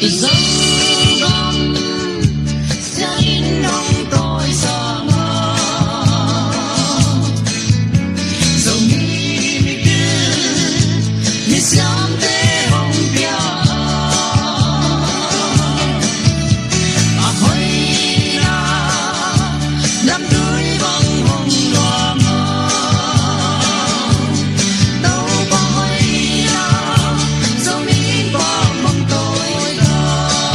dấu bóng sẽ in trong tôi xa mơ dẫu nghĩ như sớm thế hồng bia hỏi là đắm đuối bóng hồng loa mơ đâu có hỏi là dẫu nghĩ qua mong tôi đó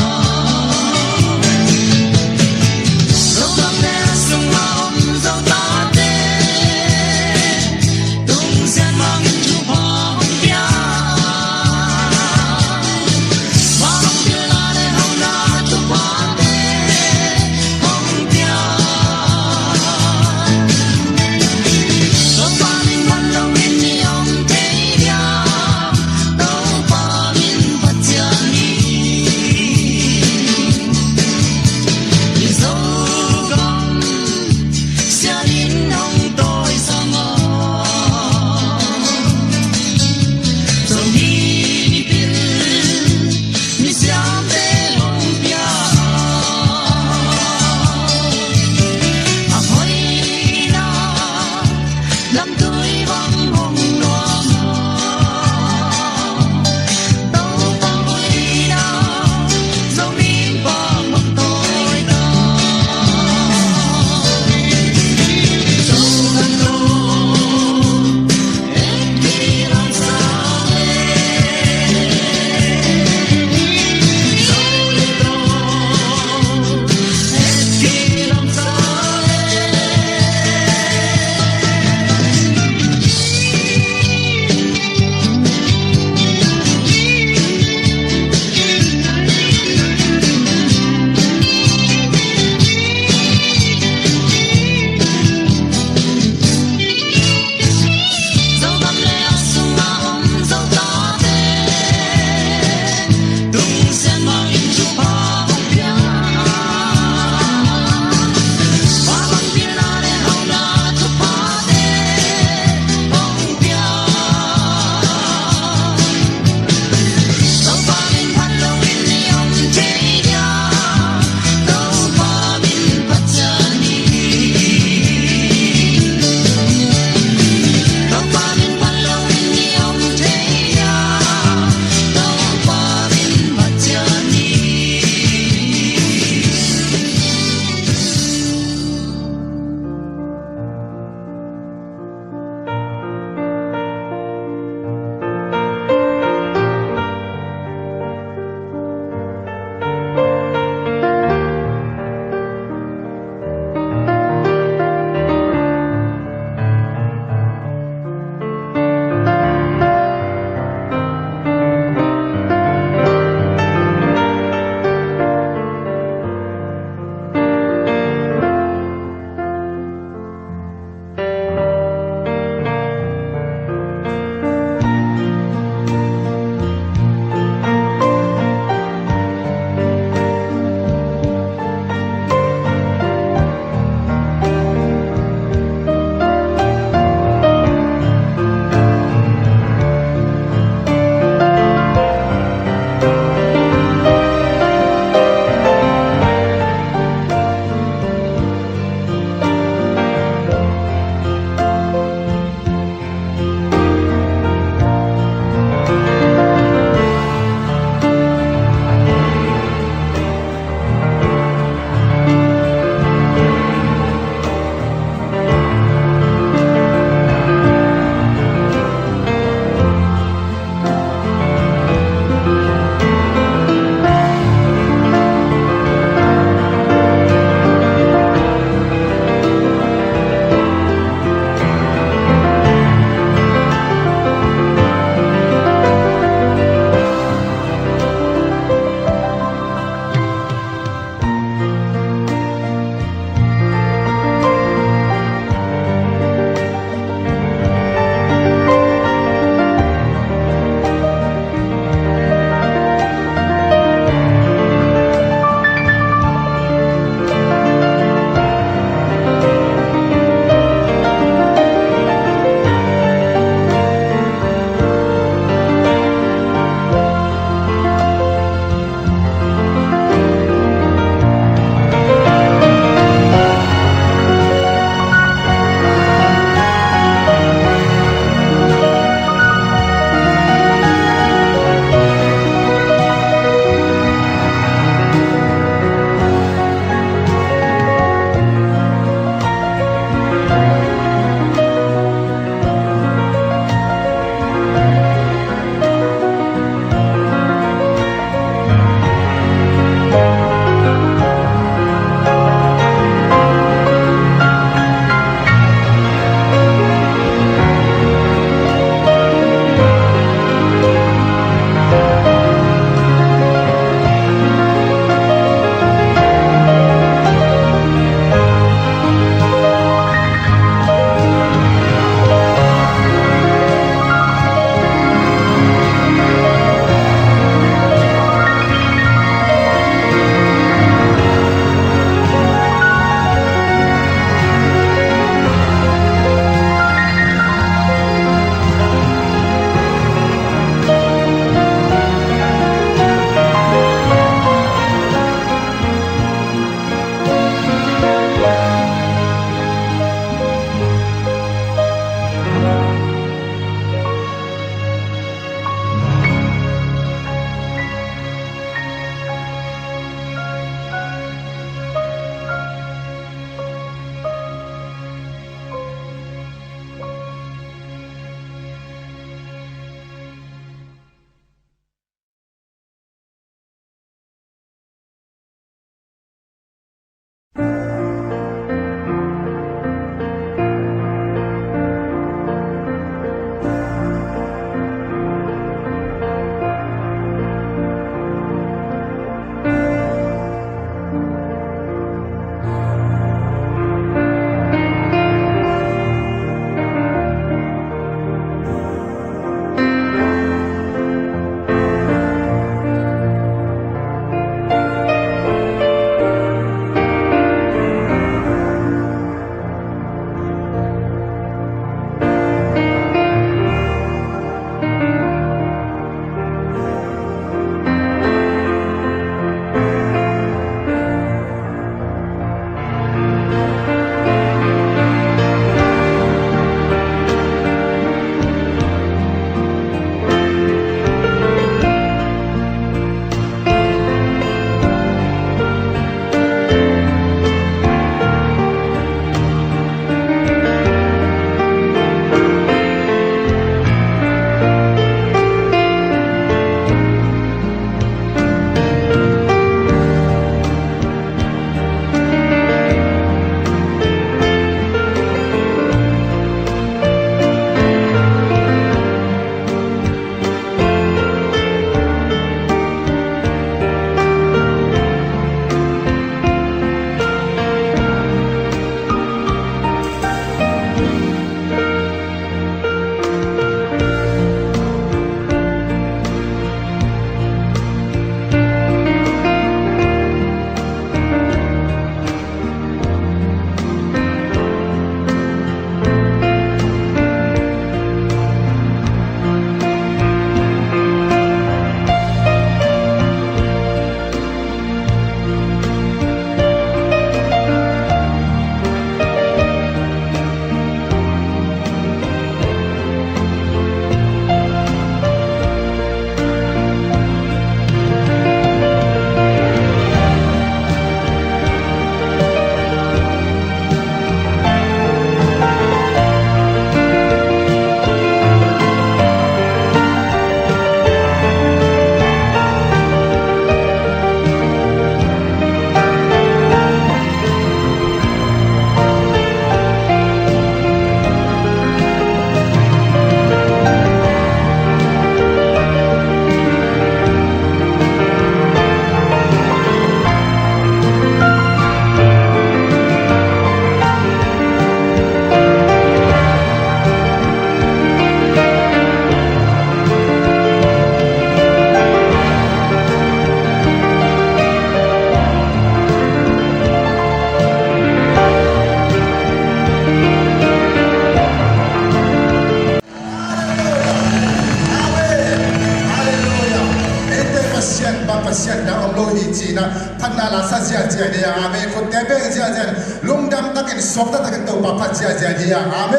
อีจีนะพันนาลาสัจจะเจียเดียอาเมคนเตเบงเจียเจียลงดำตะกินสวกตะกินตัวปัจเจียเจียเดียอาเม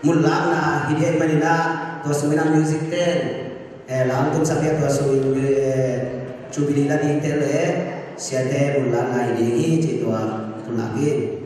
mulla na hidai manila to sumina music ten lam tum sabia to su chubili la di tele siate mulla na hidai ci to lagi.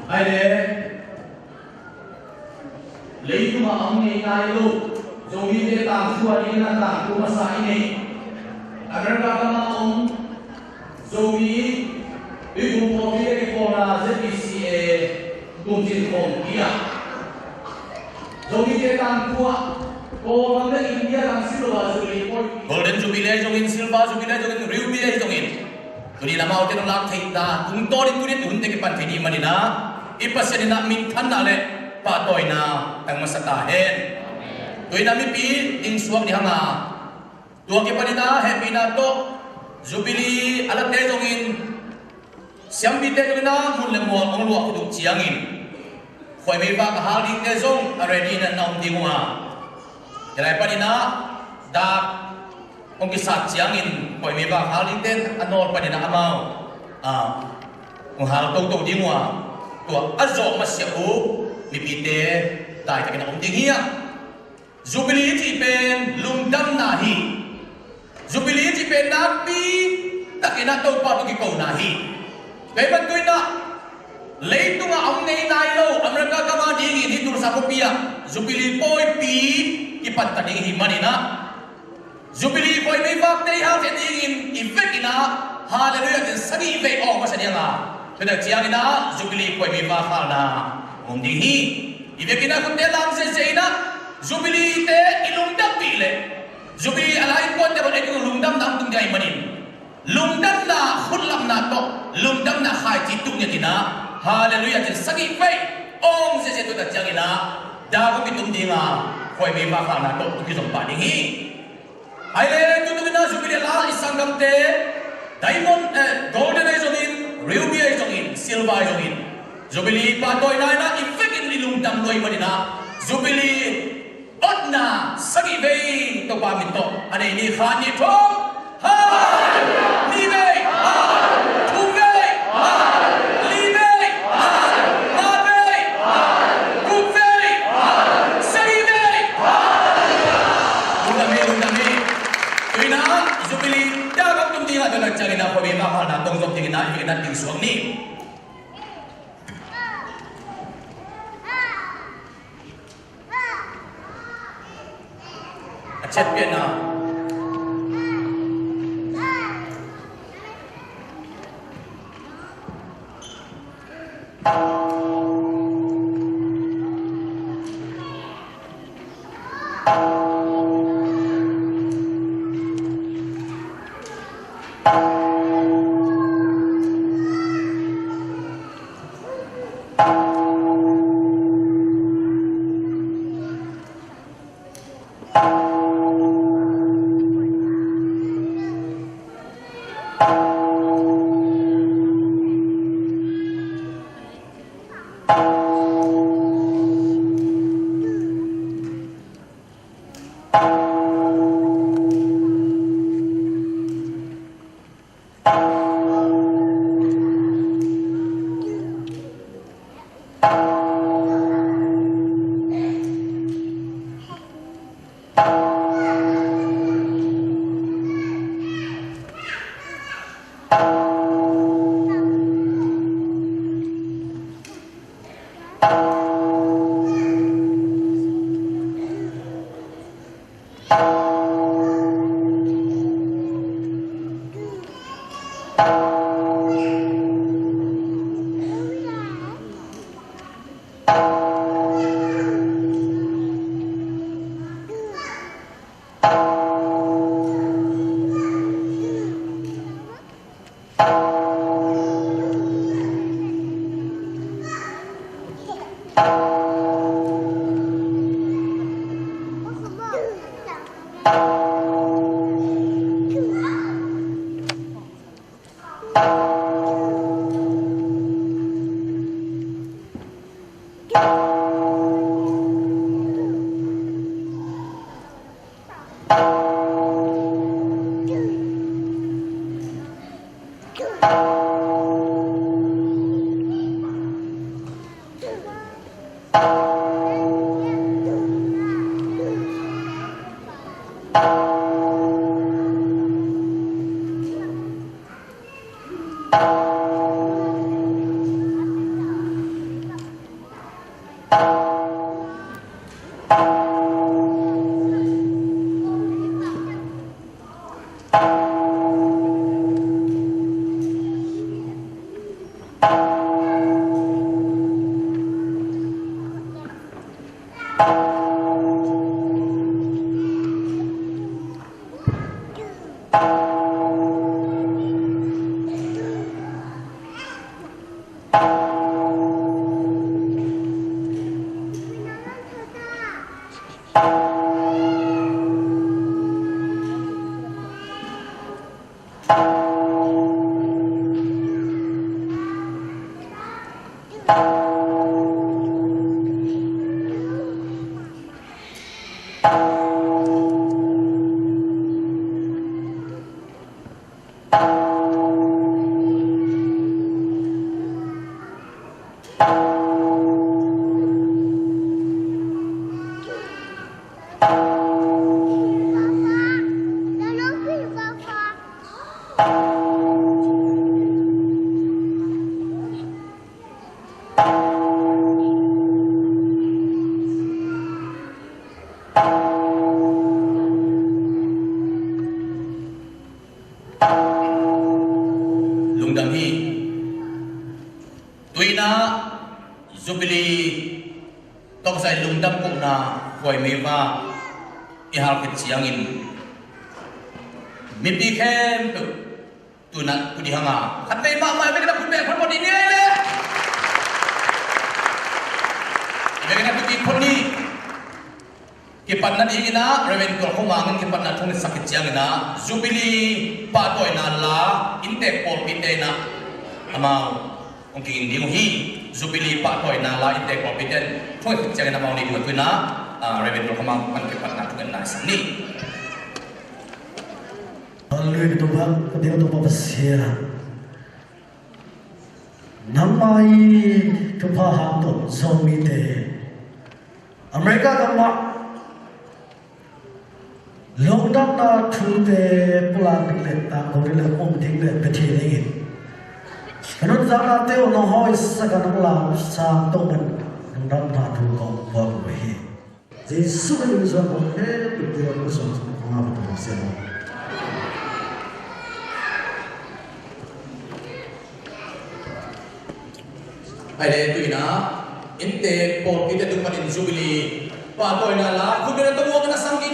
ai để lấy tu mà ông này cái lu dùng đi để tạm xua đi là tạm tu mà sai này agar kata mà ông dùng đi đi cùng phong đi để phong là rất là gì cùng chiến phong kia dùng đi để tạm xua Orang dari India lang silva zuri Golden Jubilee jongin silver jubilee jongin ruby jongin tuni lama hotel lang thaita tung torin tuni tun te ke pan thini manina ipasani na min than na le pa toina tang masata hen toina mi pi in suak ni hanga tua ke panina happy na to Jubilee alat te jongin siam bi te jongina mun le mo ong luak du chiangin khoi me ba ka hal ding te jong already na naum dingwa rai panina da ong ki sat chiangin khoi me ba hal ding te anor panina amao ong hal to dingwa to azo ma sia u mi pi te dai ta kina ong ding hia Jubilee ti pen lungdam na hi Jubilee ti pen na pi takina to pa to ki ko na hi kay ban koy na leitu nga ang nei nai lo amraka ka ma ding ni tur sa kopia Jubilee poi pi ipat ta ding hi manina Jubilee poi me vak dei ha te ding in effectina hallelujah den sagi ve o ma sania nga kada chiangina Jubilee poi me va ha na om ding hi ivekina ko te lam se seina Jubilee te ilungdam pile Jubilee alai kon te ro ek lungdam nam tung dai manin lungdam na khullam na to lungdam na khai ti tung yatina hallelujah tin sagi fei ong se to ta changina da ko ki tung dinga khoi me ba kha na to ki som pa ding hi ai le tu tu na Jubilee la isangam te diamond golden age ruby age silver age Jubilee pa toy na na effect in lungdam noi manina Jubilee Otna sagi vei to pa min to ane ni khan ni to ha ni vei ha tu vei ha li vei ha ma vei ha ku vei ha sagi vei ha undami tuina Jubilee da kam tum dinga to na changina ko be ma ha na tong jom tingina ikina ting suang ni Chat Vietnam lungdam hi tuina jubilee tong sai lungdam ko na koi meva ihal ke chiangin mi pi khem tu na ku di hanga khatai ma mai be na ku be phon di ni le be na ku ti phon ni ke pan na di na reven ko ko mangan ke pan na thong sakit chiang na jubilee pa toy na la inte por pi te na ama ong king ding hi jubilee pa toy na la inte por pi te thoi chiang na ma ni du tu na reven ko ko mang pan ke pan na thong na sam ni Alui tu bang, dia tu apa sia? Namai tu faham tu zombie te. Amerika kamu lockdown na tu te pulang le, tak kau le ting le beti lagi. Kerana zaman te orang hoi sekarang pulang sang tu kan, lockdown na tu kau buat behi. Jadi semua ini semua tu dia musuh orang apa tu sia. ai le tu ina inte por ite tu panin jubilee pa toy na la ku be to mo na sang ni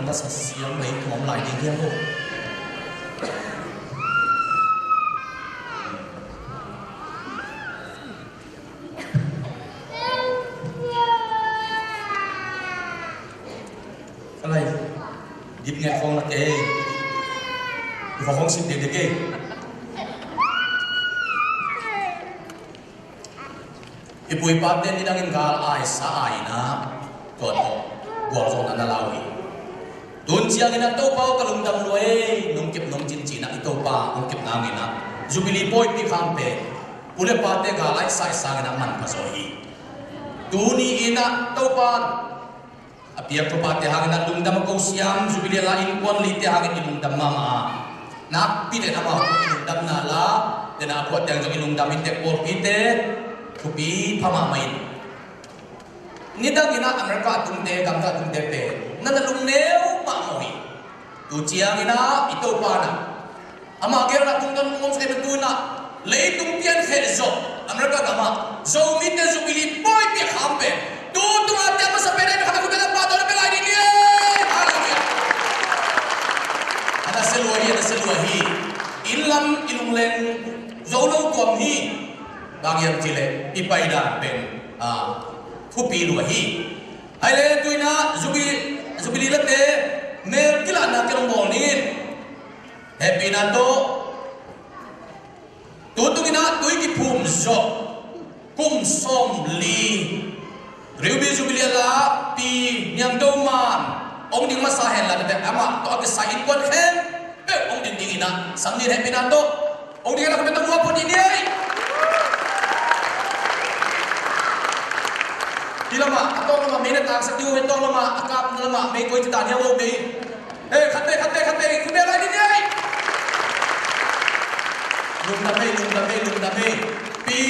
na sa siyang may tumamlay din yan ko. Alay, dip nga kong nake, iba kong sindidig eh. Ipuy paten din ang ingal ay sa ay na todo buwang na nalawi. Doon siya ginataw pa kalungdang luwe nung kip nung cincin ito pa nung kip nangin na Jubilipoy pi kampe pule pate gal ay sa isang na man pasohi. Duni ina tau pa apiak to pate hangin na lungdam ko siyang Jubili lain kon lite hangin ilungdam mama. Nak pide na ma ilungdam na la dan aku yang ilungdam ite por pite kupi pamamain. Nida gina Amerika atumte gangga atumte pe. Nanalung neo mamohi. Tuciang ina ito pana. Ama ager na tungdan mong sa ibetuna. Leitung pian hezo. Amerika gama. So mite Jubili boy pi hampe. Tutung ate ama sa pere kata ko na pato na pelai ni dia. Haleluya. Ada seluahi. Ilam ilunglen zolo tuamhi. Bagian cile ipaida pen kupi luahi. Aile tu ina Jubili late mer kila na kerong bolin. Happy na to. Tutung ina tui ki pumso kum som li. Riubi Jubili la pi nyang doman. Ong ding masahen la de ama to ag sain kon hem. Ong ding ina samni happy na to. Ong ding na ko betong apa ni dia. Lama atau lama minat tak setiu itu lama akam lama me koi cita dia lo be khate kude lagi ni lum dame pi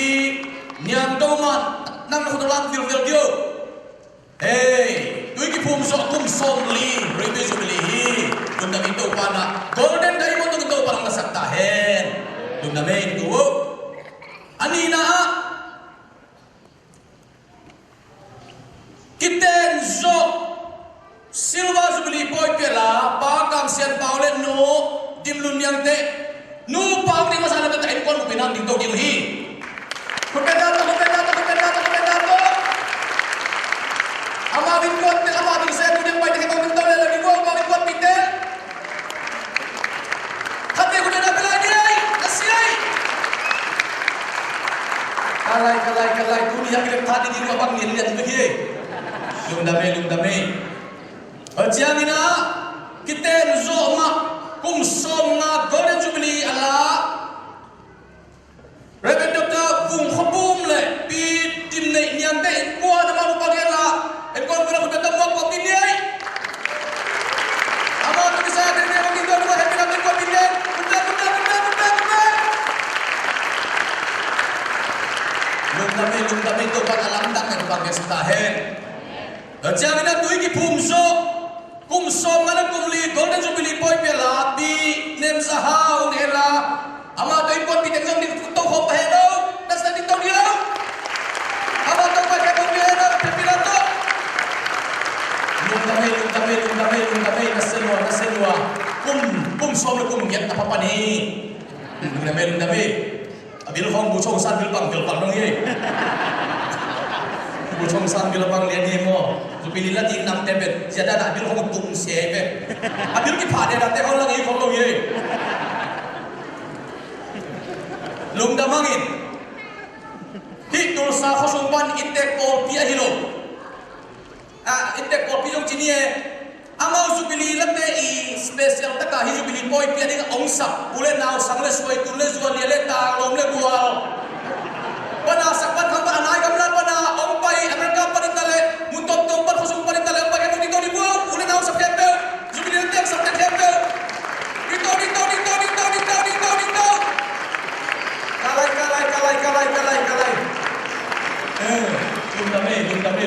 nyam doman nam na hudalang fil dio hey tui ki pum som li rebe Jubili lum dame itu pana golden diamond itu parang nasak tahen lum dame itu anina Kiten zo Silva Jubili boy pela pakam sian paulen no dimlun yang te nu pang ni masana ta tain kon pinang ding to dilhi kupedato ama bin kot te ama bin se kudin pai te ko bin to le lagi ko bin kot pite khate kudin na pela ni asiai kalai kuni yang kita tadi di ruang ni lihat begini lung dame ajiang ina kiten zo ma kum som na golden Jubili ala reben dokta bung khobum le pi tim nei nyang te kwa na malu pagela en kon bila ko betam ko pini ai ama to bisa de ne ko kindo ko happy na ko pini bunda lung dame to pa alam tak na pagya stahen Ajiang ina tui ki pumso kum som ngana kumli golden Jubili boy pela bi nem sahau nela ama to ipon bi tekong di to ho pahero das na dito dia ama to pa ke kumli na pepirato lung dame naselwa kum som kum yat na papani lung dame abil hong bu chong san bil pang dong ye Bucong sang bila bang lian ye mo, Jubili la di nam tebet, siada nak bil hong tung sebe, abil ki pade date hong lagi hong lo ye, lung damangin, hitul sa khosumpan intek pol pia hilo, intek pol piyong cinie, amau Jubili la te I special taka hi Jubili boy pia ding ongsap, ule nau sangle suai tule zual yele ta lom le bual. Pana sakpan hamba anai kamla pana ompai Amerika panitale muntot tompat khosum panitale ompai kamu dito di buau ule nau September Jubili tek September dito kalai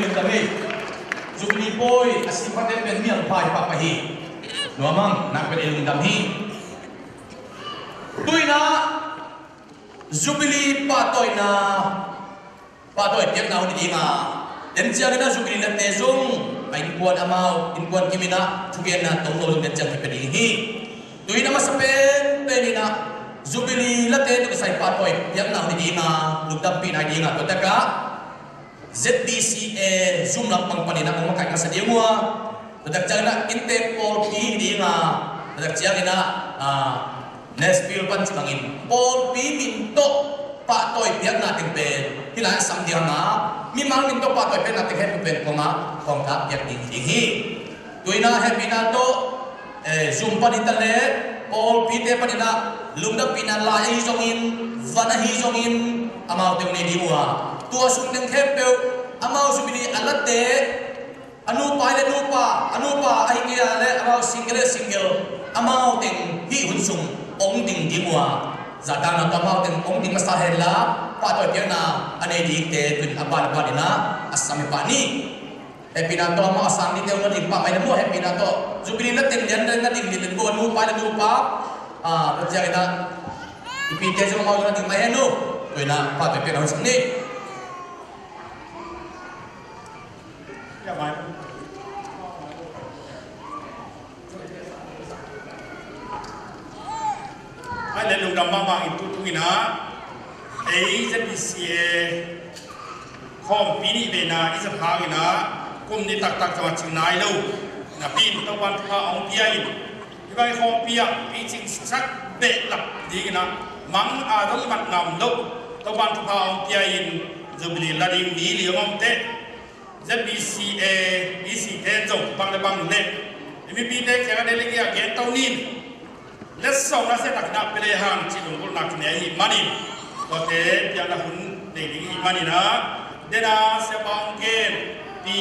lung dame Jubili boy asipate ben mial pai papahi nuamang nak ben lung damhi tuina Jubili patoi tiap na huni dinga. Dan siya na Jubili na tezong in kuan amau in kuan kimina thugen na tong lolong den jang pedi hi tuina masapen penina Jubilee late to sai patoi yang na ni na lugdam pinai di nga to taka ZDCA zoom lang pang panina kung makai sa dia mua bedak jana inte Paul P di nga bedak jana Nashville pan cibangin Paul P minto patoi biak nating pen hilan sam dia nga mimang minto patoi pen nating happy pen ko nga kong ka biak ding hi tuina happy na to zoom pan itale Paul P te panina lungda pinala hi jongin vana hi jongin amau te ne diwa tua sung deng khepeu amau subili alate anupa ai kia le amau single amau teng hi hunsung ong ting diwa zadana to amau teng ong ting masahela pa to tiana ane di te tun abal badina asami pani happy na to amau asam ni te un ding pa mai mo happy na to subili na teng yan na ding din go anupa kerja kita ipite sa mau na ding mai no to na pa to tiana hunsung ni ai le lung dam bang itu tuina ZDCA khom pini bena isa phagina kum ni tak chawa chingnai lo na pin to wan pha ong pia in ibai khom pia pi ching sak be lap digina mang a dong mat nam lo to wan pha ong pia in Jubilee lading ni liom te ZDCA isi te jong bang le bang le mi pi te kya de le ya gen tau nin let's song na se tak na pele hang chi lung bul nak ne hi mani ko te ya la hun de hi mani na de na se bang gen pi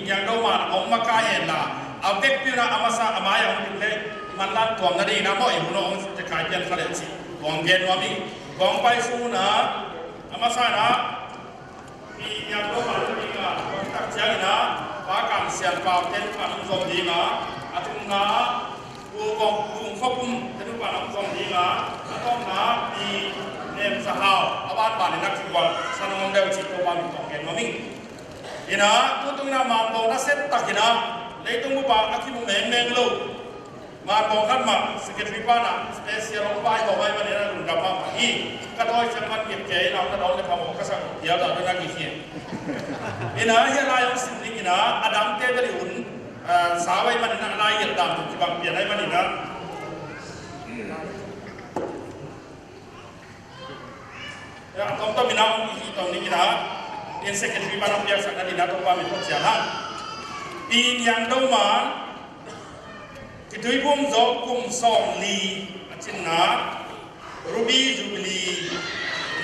yang do ma ong ma ka he na a bek pi na amasa amaya ong le man la tuam na de na mo i huno ong te kai jan khale chi bang gen wa mi bang pai su na amasa na pi yang do ma ni ka tak jang na ba kam sian pa ten pa ong zom di ma atung na kung khopum tenu pa nam song di nga atom na di nem sahau abat pa ni nak kwal sanong deu chi to pa mi tong ken mami ina tutung na ma bo na set takina leitung bu pa akimu meng lo ma bo khan ma secretary pa na special ong pai ho mai ma ne na lung da pa hi ka doi chang man yep ke na ka doi le pa mo ka sa ya da na ki hi ina ya la yong sin ni ina adam te bari un sawai man na lai yel dam tu bang pia nai man ina ya tom ina hi tom ni ina in secretary pa na pia sa na ina to pa mi to sia la in yang do ma ki tui bum zo kum song li achin na ruby Jubilee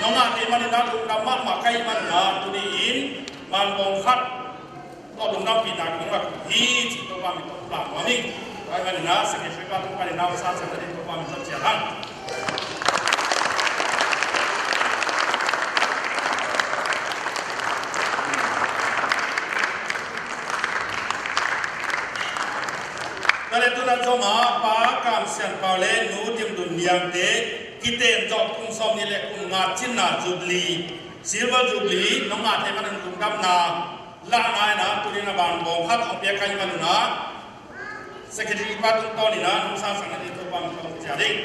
nonga te man na tu na ma kai man na tu ni in man bong khat to lung nam pi na kung ak hi chi to pa mi to pa ma ni ai man na secretary pa to pa ni na sa sa ta to pa mi to sia han kale tu na zo ma pa kam sian pa le nu tim dun liang te kiten zo kum som ni le kum nga chin na Jubilee silver Jubilee no nga te man kum dam na la nai na tu ni na ban bong khat ong pia kai man na secretary pa tu to ni na nu sa sang ni to bang to sia ding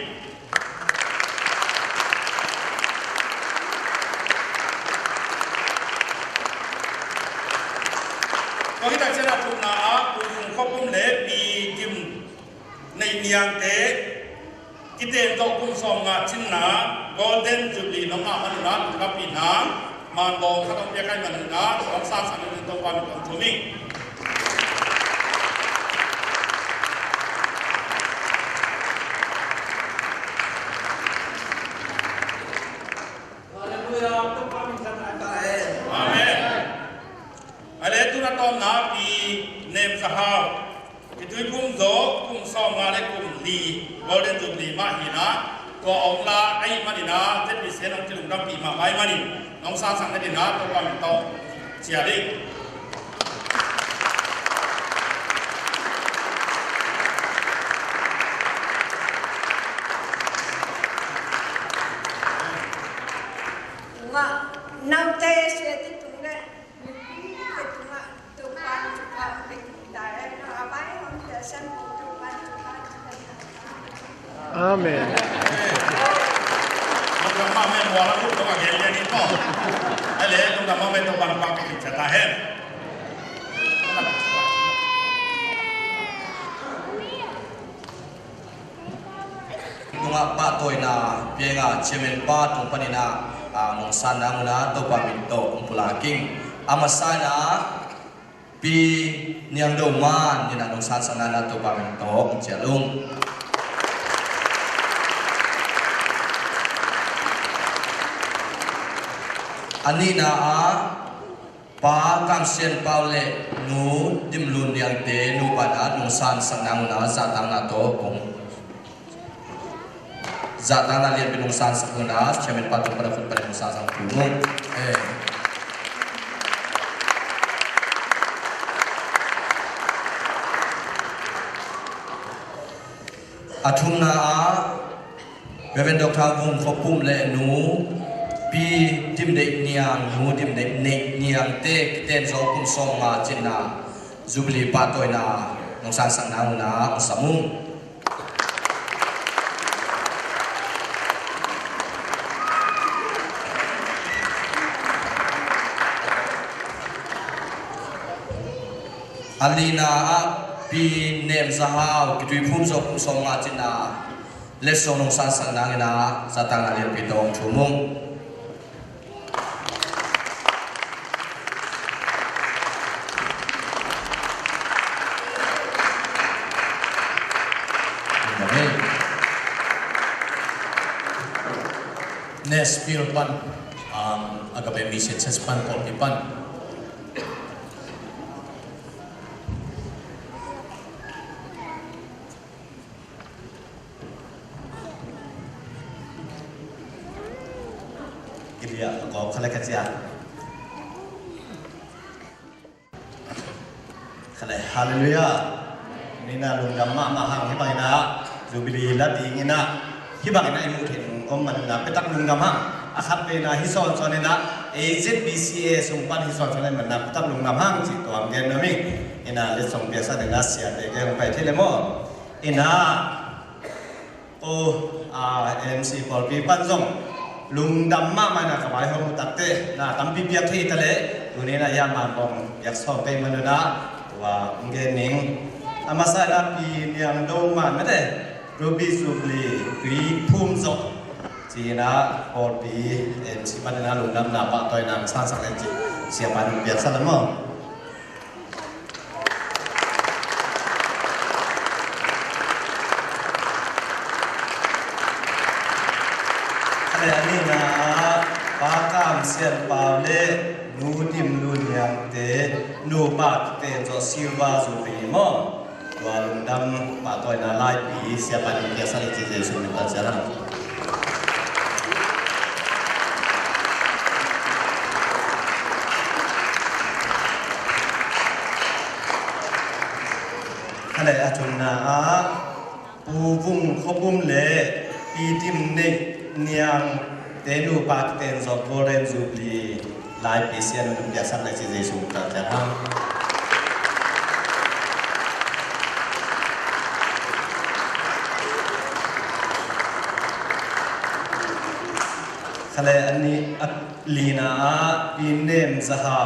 ko hi ta chena tu na a ku ko kum le pi kim nei niang te kiten to kum som nga chin na golden Jubilee no nga man na ka pi na man bong khat ong pia kai man na ong sa sang ni to bang to tu ni na pi nem sahau itu kum do kum som ma le kum li golden Jubilee ma hi na ko ong la ai ma ni na te pi se nong tilung dam pi ma mai ma ni nong sa sang ni na to pa mi to chia ri nga nang te se ti tung ne tu pa pe da Amen. ลงดำมาแม่บัวแล้วลูกต้องมาเห็นเรื่องนี้ก็ไอ้เละลงดำมาเป็นตัวบังปังติดชะตาแห้งnunga pa toina pienga chemen pa tung panina mong sana muna to pa minto umpula king amasana pi niang do man nina nong san sana na to pa minto chelung anina pa kam sien paule nu dimlun yang te nu pada nong san sana muna zatang na to kong zatang na lian binong san sa kuna chemen pa to para pada nong san sang punong athum na Reverend Dr. Vung Khopum le nu pi dim de niang nu dim de ne niang te ten zo kum song ma chinna Jubilee pa toina nong san sang na na samung alina pi nem zahau kitui phum zo kum song ma chinna lesson nong san sang na na satang na pi tong chumung Nes Pilpan agape mission sa span Polpipan Ilia ko khala kacia khala hallelujah nina lungam ma hang hibaina Jubilee la dingina hibaina imu thin om man na petak lungam hang akhat pe na hisol sonena AZBCA sungpan hisol sonen man na petak lungam hang chi to am gen nami ina le song biasa dengan sia de gen pai thilemo ina o MC Polpi Panjong lungdam ma mana kabai hom takte na tampi piak thei tale tunena ya ma bong yak so pe manuna wa ngening amasa na pi niang do man na de Ruby Jubilee Gri Phum zo China Polpi MC Panana lungdam na pa toy nam san sak le chi sia pan piak salamoอันนี้นะปากามเสียนเปล่าเล่นูดิมลุนยังเตนูบาดเตจอซิลวาจูบีมอตัวลุงดำปาตัวนาไลปีเสียปันเกียร์สันติเจสุนิตาจาระอะไรอาจุนนาปูบุ้งขบุ้มเล่ปีดิมเนเนียงเตนูปากเตนจอโกเรนจูบลีไลปีเซียนนุ่มยาสันในเจสุนตาจาระอะไรอันนี้ลีนาปีเนมซาฮา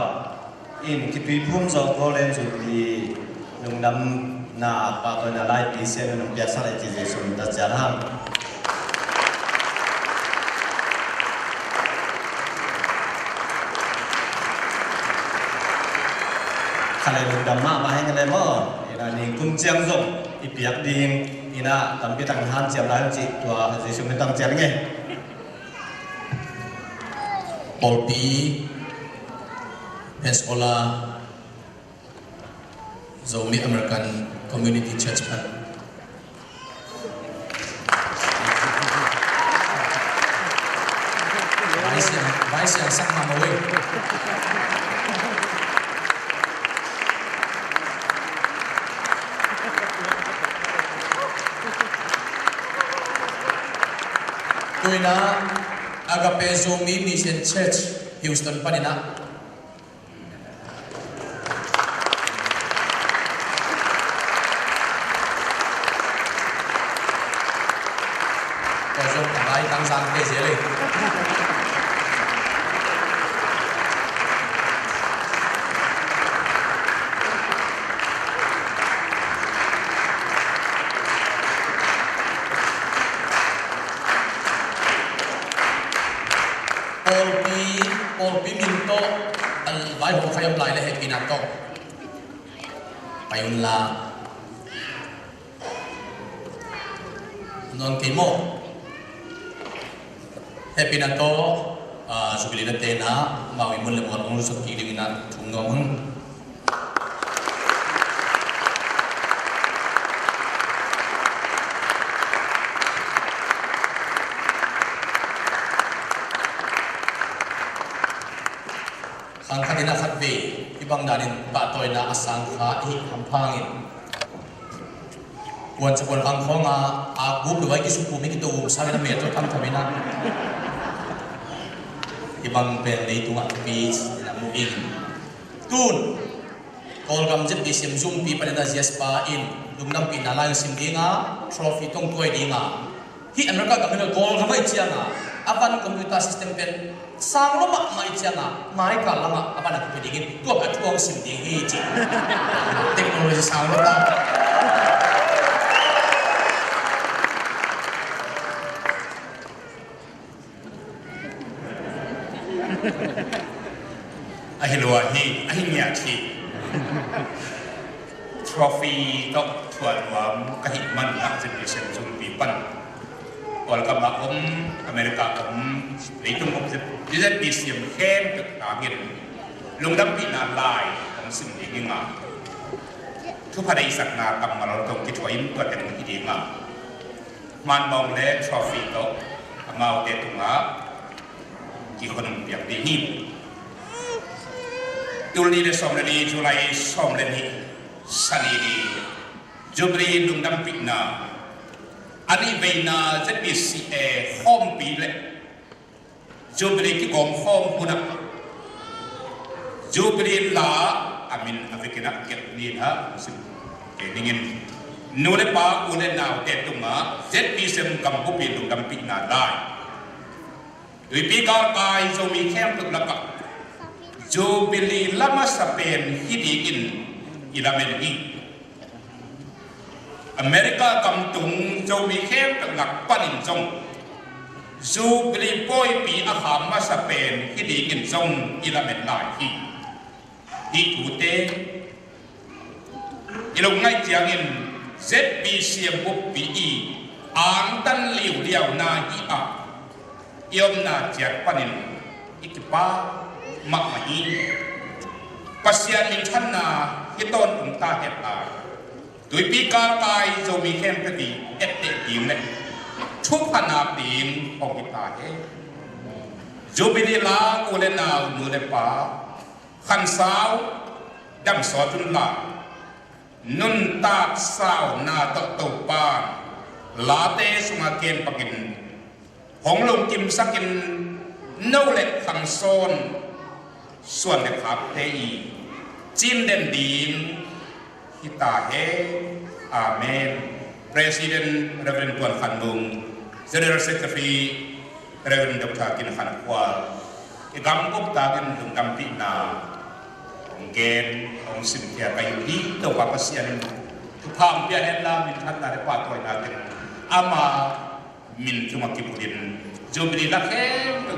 อินคิดวิพุ่มจอโกเรนจูบลีนุ่มดำนาปากตัวนาไลปีเซียนนุ่มยาสันในเจสุนตาจาระอะไรลงดำมาให้กันเลยมั้งอีน่านี่กุ้งเจียงส่งอีเปียกดิงอีน่าตั้งปีตั้งหันเจียมได้จิตัวจะช่วยตั้งเจียงไง Polpi Pensacola Zomi American Community Church Pan Vice yang sak mama we Tuina Agape Zomi Mission Church Houston Panina ายตั้งสังเกตเสียเลยโอปีมินโตอันไว้หัวขยับไหลเลยให้ปีนักโตไปอุนลานอนเกโมให้ปีนักโตสุกิลินเตนะมาวิมุลเลมอนองรุสกีดิวินาทุ่งงงขังขัดินาขัดเวที่บางดานินปะตอยนาอสังขาอิคำพังอินควรจะควรฟังข้องอาบุบหรือว่ากิสุภูมิกิตูสาวินาเมตรทำทำไมนะที่บางเป็นในตัวปีนามูอินตูนกอลกำจัดดิสิมซุมปีปันดาเซียสปาอินลุงน้ำปีนาลายสิมดีงาทรอฟีตงตัวดีงาที่อเมริกากับเมืองกอลกำไม่เชียงอาวันคอมพิวเตอร์ซิสเต็มเป็นสร้างลมไม่เชียงไม่กลั่นลมอาวันนักพิจิตรตัวแบบทวงสิมดีฮีจีเทคโนโลยีสร้างลมอาฮิลัวฮีอาฮิเนียทีทรอฟีต้องถวดรวมกหิมันนักจิตวิเศษจุนปีปันกอลกับอมอเมริกาอมในตรงผมจะปีเสียมเข้มตึกตาเงินลงดับปีนาลายของสิ่งที่งาทุกภายในสักนากรรมมาเราต้องคิดว่าอินตัวแต่หนึ่งที่ดีงามันมองเล่ทรอฟีต้องมาเอาเตตุงาที่คนเปียกดีหิมตุลีเดสอมเลนีจุลัยสอมเลนีสันีดีจูบรีลุงดำปิกนาอันนี้เวน่าจะปีซีห้อมปีเล่จูบรีที่กองห้อมปุ่นจูบรีลาอามินอเมริกันเก็บนี่นะสิเก่งเงินนูเลป้าอุเลนาวเตตุงาเจ็ดปีเซมกัมพูปีลุงดำปิกนาได้ด้วยปีกาลายจะมีเข้มตุกลักจูบิลีลามาสเปนฮิดีกินอิลาเมนีอเมริกากำตุงจะมีเข้มตุกลักปันินจงจูบิลีปอยปีอาหารมาสเปนฮิดีกินจงอิลาเมนลายฮีทูเตอิลงไงเจียงินเซตปีเซียมบุบปีอีอ่างตันเหลียวเลียวนาฮีอายอมนาเจียปันินอิกป้ามักมาอีปัสยานิชันนาฮิตอนอุตาเฮตาตุยปีกาตายจะมีเข้มพอดีเอตเตดีเมทุกขนาดดีนของฮิตาเฮจูบิลีลาอุเลนานูเลปาขันสาวดำสอจุนลานุนตาสาวนาตโตปาลาเตสมาเกนปกินหงลงกิมสักินโนเล็กขังโซนส่วนเด็กขับเทอีจินเดนดีนฮิตาเฮอาเมน President Reverend Tuan Khan Mung General Secretary Reverend Dr. Kin Khan Kwal Igam Kop Tagan Dung Kampi Na Ong Gen Ong Simtia Kayu Hi Tau Papasian Tupam Pia Henla Min Tan Nare Patoy Natin Ama Min Tumakipudin Jubili Lakem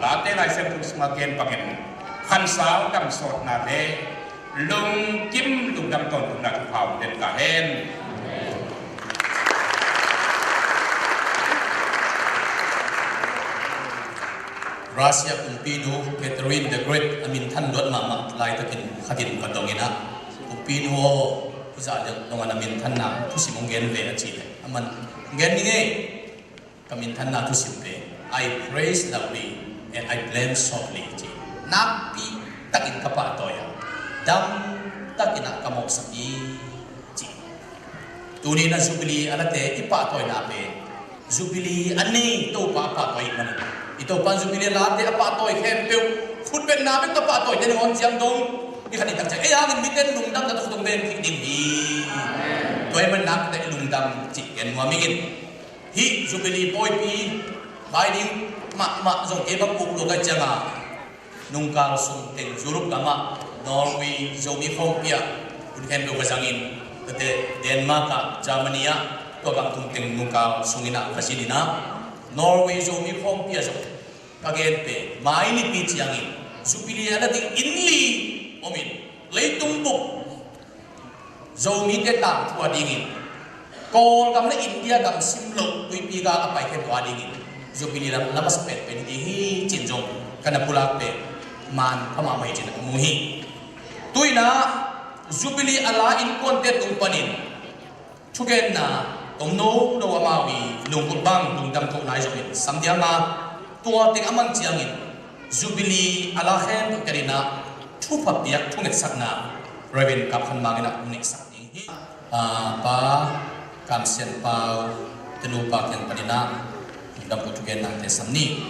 Late Lai Sem Tusmaken Pakin ขันสาวดำสดนาเดลุงจิ้มลุงดำตนลุงนาทุกเผ่าเด่นกาเฮนรัสเซียกุมปีนูเปเทรินเดอะเกรทอามินท่านรถมาลายตะกินขัดินกันตรงนี้นะกุมปีนูผู้ชายตรงนั้นอามินท่านนาทุสิมงเกนเวอจีเลยอามันเกนนี่ไงอามินท่านนาทุสิมเว I praise loudly and I blame softly จีนับปีตักินกระป๋าตัวอย่างดำตักินนักกระบอกสักทีจีตัวนี้นะจูบิลีอะไรแต่อีป่าตัวนับเป็นจูบิลีอันนี้ตัวป่าตัวอีกมันitu panjubili lade apa toy kempeu football na be apa toy den on jam dong ni khani tak ja angin miten lungdam da thudong ben ki ding hi toy man nak da lungdam chi ken wa mingin hi jubili boy pi Bai ding ma zong e ba puk lo ka changa nung kal sum teng Europe kama Norway zomi khom pia un hem lo ka jangin te Denmark ka Germany ya to bang tung teng nung kal sungina kasinina Norway zomi khom pia zo kagen pe mai ni pi chiangin supilia na ting inli omin leitung buk zomi ke ta thua dingin kol kam na India kam simlo tui pi ga apai ke thua dingin Jubilee lamas pet pen hi chinjong kana pulak pe man ama mai chin muhi tuina Jubilee ala in content umpanin thugen na tomno do amawi lungkut bang lungdam ko nai jongin samdiang na tua ting amang chiangin Jubilee ala hen karina thupa piak thunget sakna Revin kap khan mangina unik sak hi pa kamsian pau telupa ken panina dam ko tugen na te samni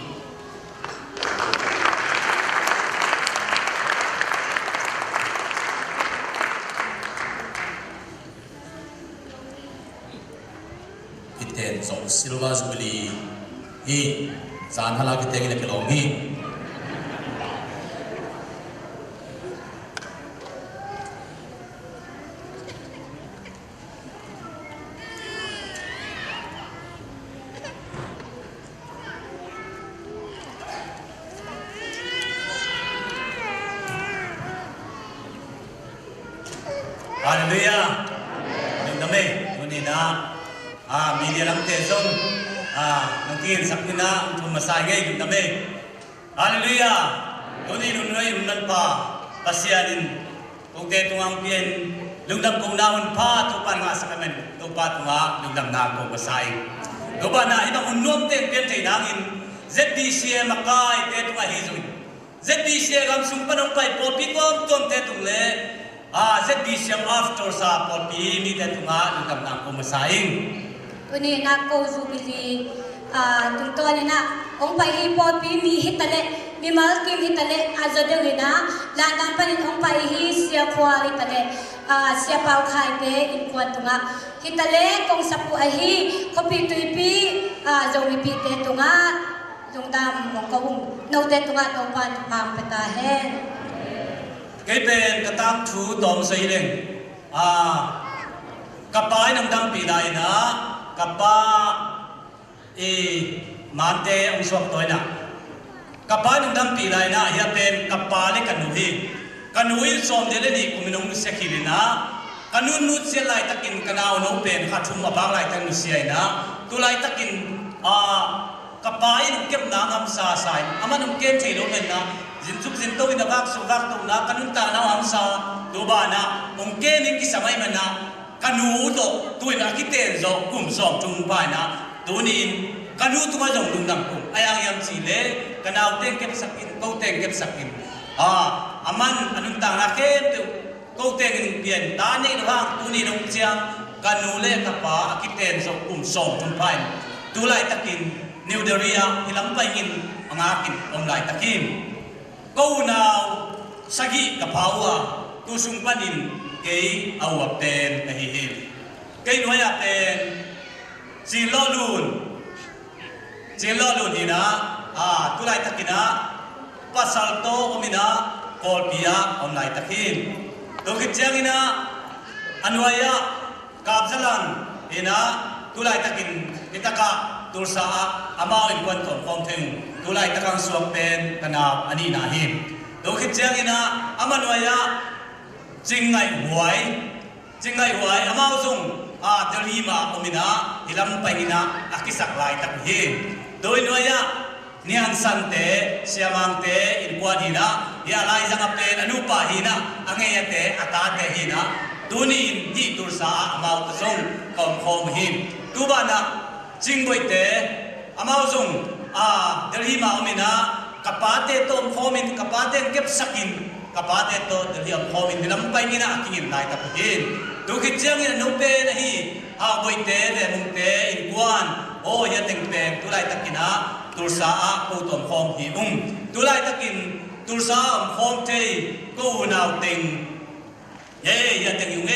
iten zo silva Jubilee hi zan hala ki tegi le kelong hi Hallelujah. Yung dami, kunin na. Media lang tezong. Nangkin sakti na, pumasagay, yung dami. Hallelujah. Kunin unoy, unan pa. Pasyanin. Kung tetong ang piyan, lungdam kong naon pa, tupan nga sa kamen. Tupat nga, lungdam na kong pasay. Tupa na, ibang unom ten, piyan tayo nangin. ZDCA makay, tetong nga hizong. ZDCA kam sumpanong pay, popi ko ang tom tetong le. ZDCA after sa popi, mi tetong nga, lungdam na kong masaing. Kuni na ko Jubilee tungto ni na ong pai popi mi hitale mi malkim hitale azode wina landang panin ong pai hi sia khwa hitale sia pau khai pe in kwat tunga hitale kong sapu ahi kopi tuipi zomi pi te tunga jongdam mong kawung no te tunga to pan pam peta hen Kay pen katang thu dom sa iling. Kapay ng dang pilay na kapa mante ang suwak toy na. Kapay ng dang pilay na hiyapen kapali kanuhi. Kanuhi som dele ni kuminong sekili na. Kanunut siya lay takin kanaw no pen katsum mabang lay takin siya na. Tulay takin kapay ng kem na ngam sasay. Aman ng kem chilo pen na. Zinsuk zinto inabak subak to na kanun tanaw ang sa duba na ungke ni kisamay man na kanuto tuin akitenzo kumsom tumpa na tunin kanuto ma jong lungdam kum ayang yam sile kanaw ten kep sakin ko ten kep sakin aman anun tang na ken ko ten bien tani hang tunin ung siang kanule kapa akitenzo kumsom tumpa tulay takin New Daria hilang paingin ang akin omlay takin Kau now sagi kapawa tusung panin kay awap ten nahihil. Kay nuhaya ten si lolun ina tulay takina pasal to umina kolpia online takin. Dokit siyang ina anuaya kapsalan ina tulay takin itaka tursa amawin kwanton konten tulay takang suwakpen kana ani nahim dokit siyang ina amanwaya jingay huay amawsong delima umina hilam pangina akisaklay takhin doy nwaya niang sante siyamangte inpuadina yalay zangapen anupa hina angayate atate hina tunin di tursa amawsong komkom him tubana jingboite amawsong delhima umina kapate to komin kapate kep sakin kapate to delhia komin nilampay nina akingin lai tapuhin dukit jang ina nupe nahi boite le mungte inkuan yateng peng tulay takina tursa putom kom hi tulay takin tursa kom te ko unaw teng yateng yung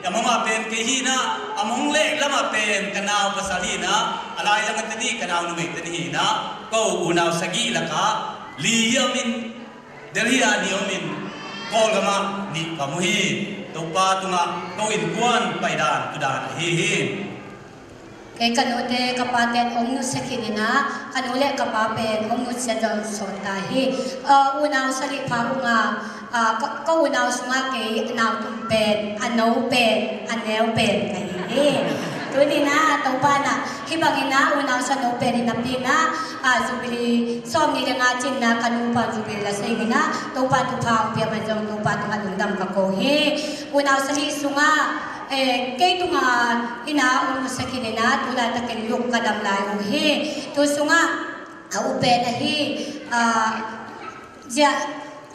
yamama pen ke hina among le lama pen kanau pasali na alai lang tani kanau nu me tani na ko unau sagi laka liyamin delhi aniomin kolgama ni pamuhi topa tunga ko in kuan paidan tudan hi kay kanode kapaten omnu sakinina kanule kapapen omnu sedal sotahi unaw sali pa unga ko unaw sunga kay naw tumpen anaw pen anew pen kay tuni na topa na hibangina unaw sa no pen na pina zubili som ni nga chin na kanupa zubili la saygina topa tupa pia bajong topa tunga lundam ka ko he unaw sali sunga kay tunga ina unu sakinina tula takin yuk kadam layo he tu sunga upe na hi ja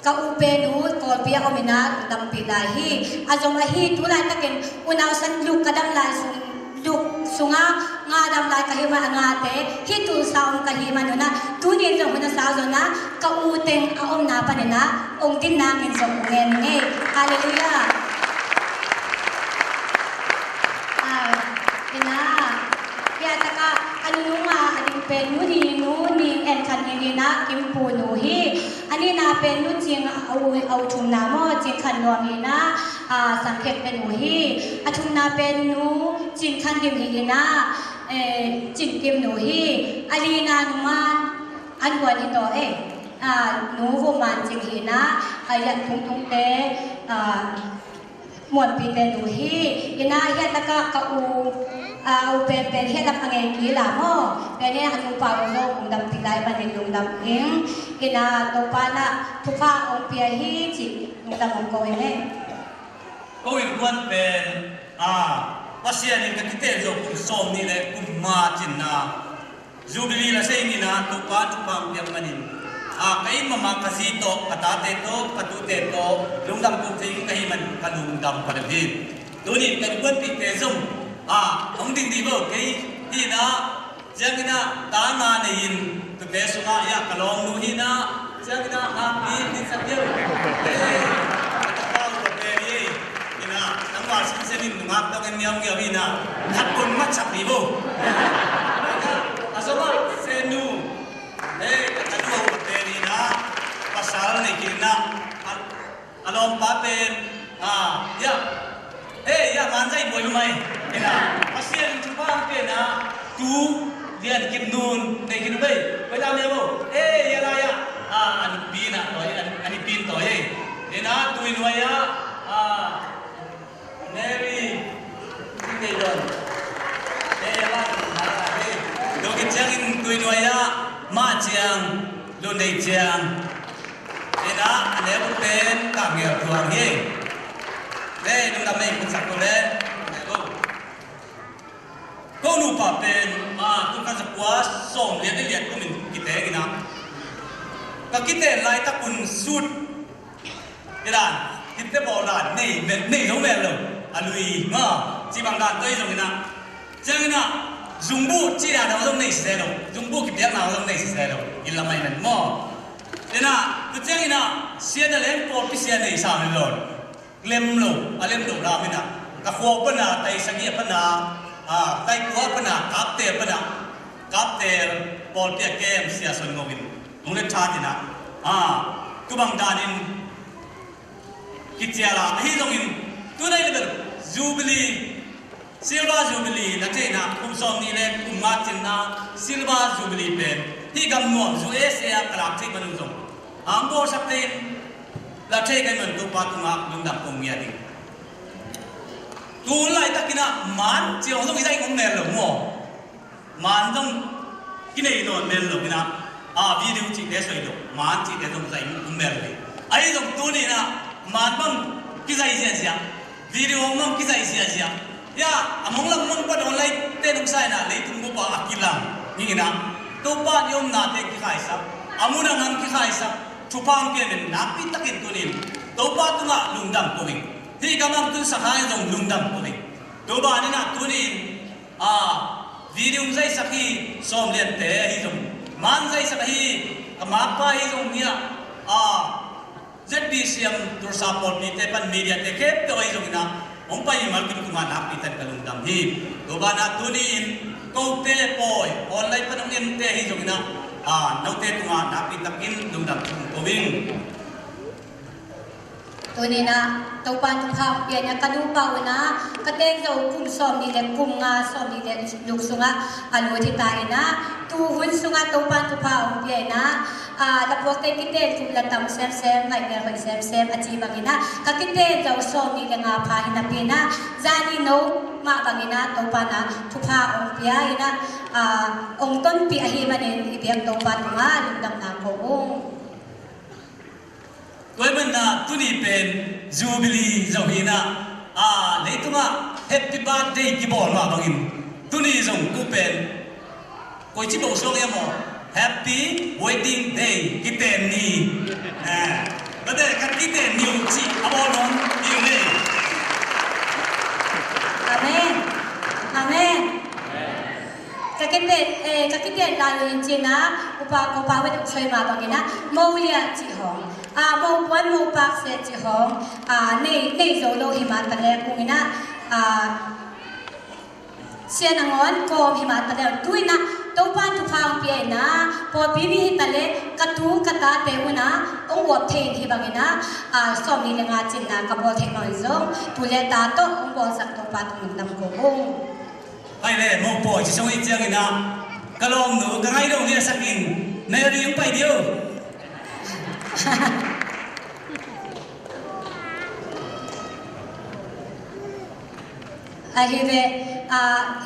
ka upe nu kolpia omina dampi lahi azong hi tula takin unaw san yuk kadam lai yuk sunga nga dam lai kahima angate hi tu saung kahima nuna tunin jong na sa zona ka uteng aom na panina ong tin na ngin jong ngen nge hallelujah ya taka anunga ading penu ni en kanini na kimpu no hi ani na penu jing au thum na mo jing khan no mi na sangkhet penu hi athum na penu jing khan dim hi na jing kim no hi ali na numa anwan hi to nu wo man jing hi na aya thung thung te muat pi penu hi ina ya taka ka au pen hian ang ngai ki la mo pen ne hanu pa lo ung dam ti lai ban lung dam ing ina to pa na tu pa ong pia hi chi lung dam ong ko ne ko in kuan pen pasia ni ka kite jo kun som ni le kun ma chin na jubilee la sei ni na to pa pia manin kai mama kasi to katate to katute to lung dam ku thing kai man kalung dam pa de tunin kan kuan pi te zum ông đình đi vào cái gì đó chẳng cái nào ta mà này in từ bé xuống ya cả lòng nuôi hi na chẳng cái nào happy đi sắp tiêu tao được về đi na năm qua sinh sinh mình ngáp tao cái nhau kiểu gì na thật con mắt sắp đi vô asal senu cái đâu được về đi na pasal này kia na alom papen ya ya manjai boy lumai ina pasien chupa ke na tu lian kim nun nei kin bai bai da lebo ya la ya an pina toy an pin toy ina tu in wa ya Mary nei don la do ke chang in tu in wa ya ma chiang lo nei chiang ina ne bu ten ka ngia thuang ye nung đam mê cũng sắp rồi đấy, câu nụ pa pen cũng kan sắp quá som liệt của mình kite cái nào, các kite lại ta kun suit cái đàn kite bỏ đàn này giống vậy rồi, lui mà chỉ bằng đàn tới rồi cái nào, chẳng cái nào dùng bu chỉ là nào giống này sẽ rồi, dùng bu kịp nào giống này sẽ rồi, in là mày mình mò, thế nào, cứ chẳng cái nào xe đã lên cột cái xe này sao rồi lem lo ra mina ka kho pana tai sangi pana tai ko pana kapte pol pia kem sia son ngowin ungle chatina tu bang danin kitiala hi longin tu nai le jubilee silver jubilee la chena kum som ni le kum ma chinna silver jubilee pen hi gam nuam ju sa kalak thai manung jong ambo sakte là thế cái mình tu pa tu ngạc lung đam công nghiệp đi tu lại ta kina man chiều trong cái dây cũng nền lủng mò man trong cái này nó nền lủng kina video chỉ để xoay lủng man chỉ để trong dây cũng nền đi ấy trong tu này na man bang cái dây gì à video bang cái dây gì à ya among lang mong pa online te nung sai na lấy tung mo pa akilang như na tu pa yom na te cái khai sa amuna ngam cái khai sa chupang ke men napi takin tunin topa tunga lungdam koving hi kamang tun sakai dong lungdam koving to ba ni na tunin video zai sakhi som lian te hi dong man zai sakhi kamapa hi dong nia ZBCM tur support ni te pan media te kep to hi dong na ong pa imal kin tunga napitan kalungdam hi goba na tunin kote poi online pa nang ente hi jogina naute tunga napitakin lungdam towing Tuni na taupan tukha pian na kadupa na kateng zo kum som ni le kum nga som ni le luk sunga alo thi tai na tu hun sunga taupan tukha pian na la pok te kite kum la tam sem sem ngai me khoi sem sem achi bangina ka kite zo som ni le nga pha hina pina zani no ma bangina taupan na tukha pian na ong ton pi ahi manen ibiak taupan nga lungdam na ko Koi benda tuni pen jubilee zohina leitunga happy birthday ki bol ma bangin tuni zong ku pen koi chi bo song yamo happy wedding day ki ten ni bade kan ki ten ni chi abol non ni ne Amen Amen kakite la yin chi na upa ko pa we choi ma bangina mo lia chi hong mo kwan mo pak se chi hong nei zo lo hi ma ta le kungina sia na ngon ko hi ma ta le tuina to pan tu phang pi na po pi mi hi ta le ka tu ka ta te una ong wo the hi bangina som ni le nga chin na ka bo the ma zo tu le ta to ong bo sak to pa tu nam ko ong ai le mo po chi song i chiang ina kalong nu ka ngai dong ni sakin nei ri yung pai dio Ahibe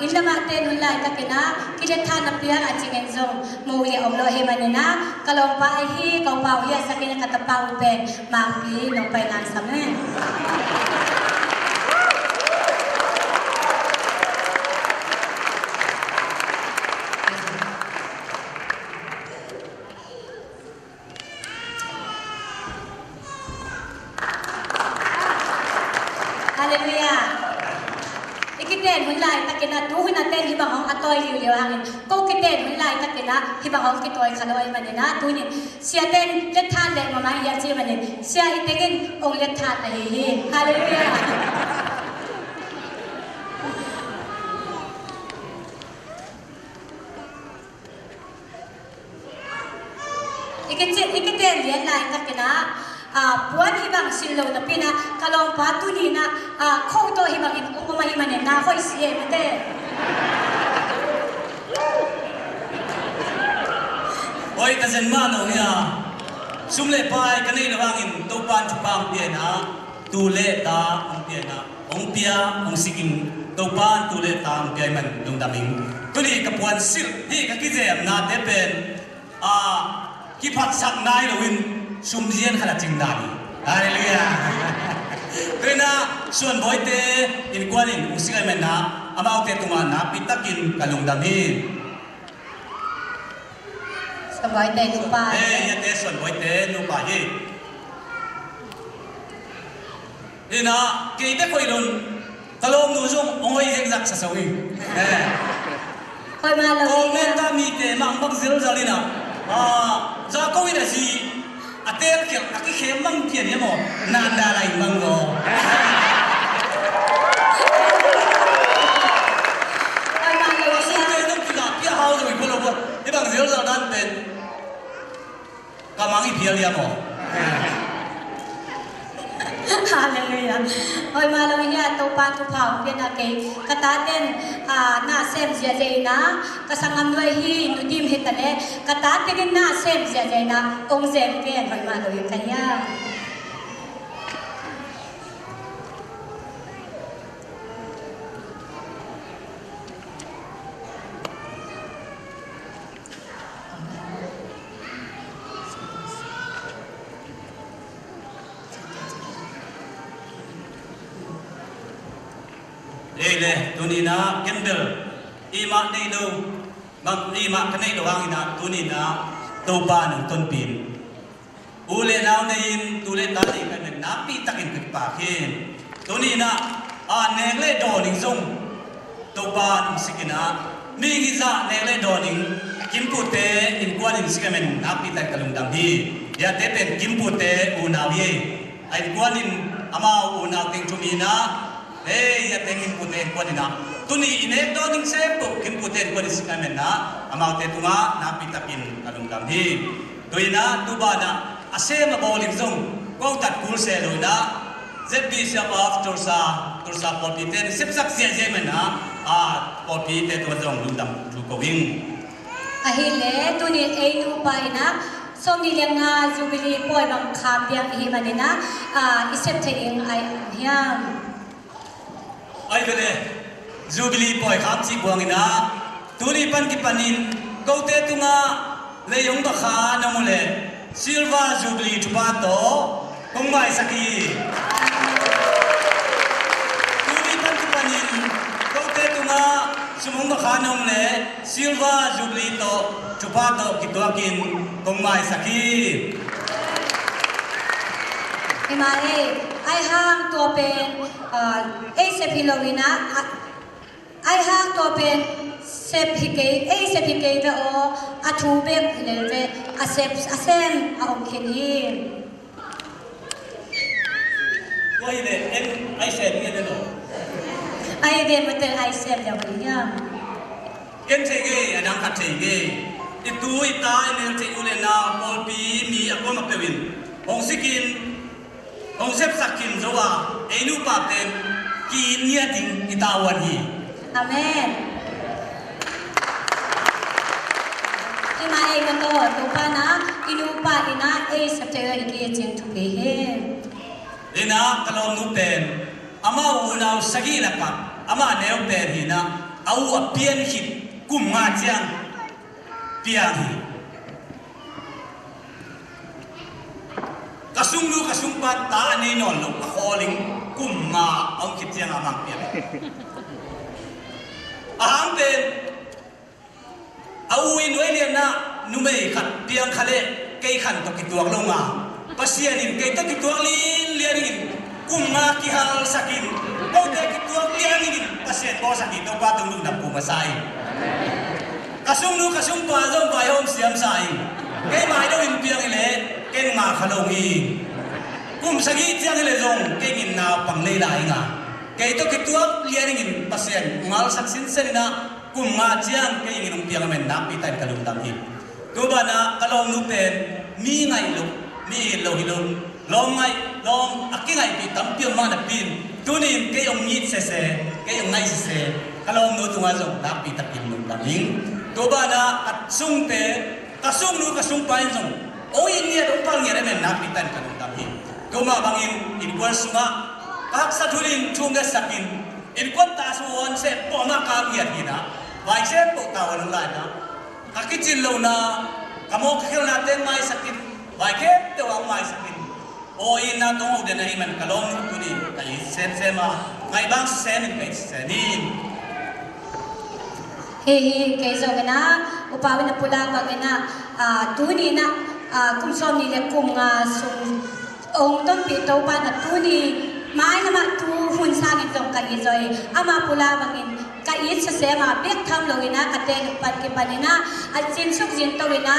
ilama te nulai takina kile thana pia achingen zong mowi omlo he manina kalong pa hi kong pa hi sakina katapau pen mangpi no pai nan samen Hallelujah ikiten hulai takina tu hina ten hi bangong atoy liu liu hangin ko kiten hulai takina hi bangong kitoy khaloi manina tu ni sia ten let than le mama ya chi manin sia itegen ong let than la hi hallelujah ikiten lian lai takina puan hibang silo na pina kalong patu ni na koto hibang in umay manen na hoy siye mate oi ka zen ma no ya sumle pai kanai lawangin to pan chupang pia na tu le ta ong pia na ong pia ong siking to pan tu le ta ong pia man dong daming tuni ka puan sil hi ka ki jem na te pen ki phat sak nai lawin sumjian khala chingdani hallelujah tena suan boite in kwanin usingai men na amau te tunga na pitakin kalungdami sabay te lupa ya te suan boite lupa ye ina ke te koilon kalong nu jong ongoi jeng jak sa sawi hoy ma lo komen ta mi te mang bang zero zalina za ko ina si atel ke aki khem mang pian ye mo nan da lai mang go hoy ma lo su te nong ti na pia hao de ko lo bo e bang zero za dan pen ka mang i pia ya mo hallelujah hoy ma lo ya to pa tu phao pia na ke kata ten na sem sia jai na kasangam loi hi nu dim hetale kata te na sem sia jai na ong jem ke hoy ma lo ya kaya le tunina candle ima nei lo mang ima kanai lo hangina tunina to ba nang ton pin ule naw nei tule ta ni kan na pi takin pi pa khin tunina negle do ning zong to ba ning sikina mi gi za negle do ning kim pu te in kwan in sikamen na pi tak kalung dam hi ya te pen kim pu te u naw ye ai kwan in ama u naw ting chumina ya tengin puten ko ni na tuni inek do ning sepo kin puten ko ni sikamen na amau te tunga na pitakin kalungdam hi toina tubana asema bowling zong ko tat kul se lo na zep bishop of tursa popiten sipsak sia jemen na popi te to zong lungdam tu ko wing ahile tuni einu paina somni lenga jubilee poi bang khapya hi manina isep theing ai hiam ai bele jubilee poi khap chi buangina tuni pan ki panin ko te tunga leyong ba kha namule silver jubilee tupa to kongmai saki tuni pan ki panin ko te tunga sumong ba kha namule silver jubilee to tupa to kitwakin kongmai saki Imare, ai hang to pen sep hilowina ai hang to pen sep hike sep hike ve o athu be hilelve asem aokeni wai le en ai se ni de no ai ve mate ai sep yawiya ken se ge anang ka se ge itu ita ni se ule na pol pi mi akon ma pewin ong sikin ong sep sakin zowa enu pa ten ki nia ding itawan hi amen ima ai ka to pa na inu pa ina sep te hike ching thu ke he ina kalom nu pen ama unau sagi la pa ama neu pen hi na au apian hit kum nga chiang piang hi kasung pa ta ni non lo calling kum nga ang kit chiang amang piang ahang pen au in wei lian na nu mei khat piang khale kei khan to ki tuak lo nga pasian in kei to ki tuak lian in kum nga ki hal sakin ko te ki tuak lian in pasian ko sakin to pa tung lu na pu masai kasung pa zong bai hom siam sai kei mai do in piang ile kei nga khalong hi kum sagi chiang ile zong kei in na pang nei lai nga kei to ki tuak lian in pasian ngal sak sin senina kum nga chiang kei in piang men na pi tai kalung tam hi tu ba na kalong nu pen mi ngai lu mi lo hi lu long ngai long akingai pi tam piang ma na pin tunin kei ong ni se kei ong ngai se kalong nu tunga zong na pi ta pin lung tam hing tu ba na kasung te kasung pa zong oi ni do pang ni men na pi tan kalung tam hi tu ma bangin in kwal sunga kak sa thurin chunga sakin in kwal ta suon se po ma ka ngiat hi na vai se po ta wan lai na kakichin lo na kamo khil na ten mai sakin vai ke te wang mai sakin oi na tong de na iman kalong tu ni kai se ma ngai bang se min kai se ni he kei zogena upawin na pula bagena tuni na kumsom ni le kum nga sung ong ton pi to pa na tuni mai na ma tu hun sa ni tong ka i zoi ama pula bagin ka i sa se ma bek tham lo ina ka te pat ki panina at sin suk jin to ina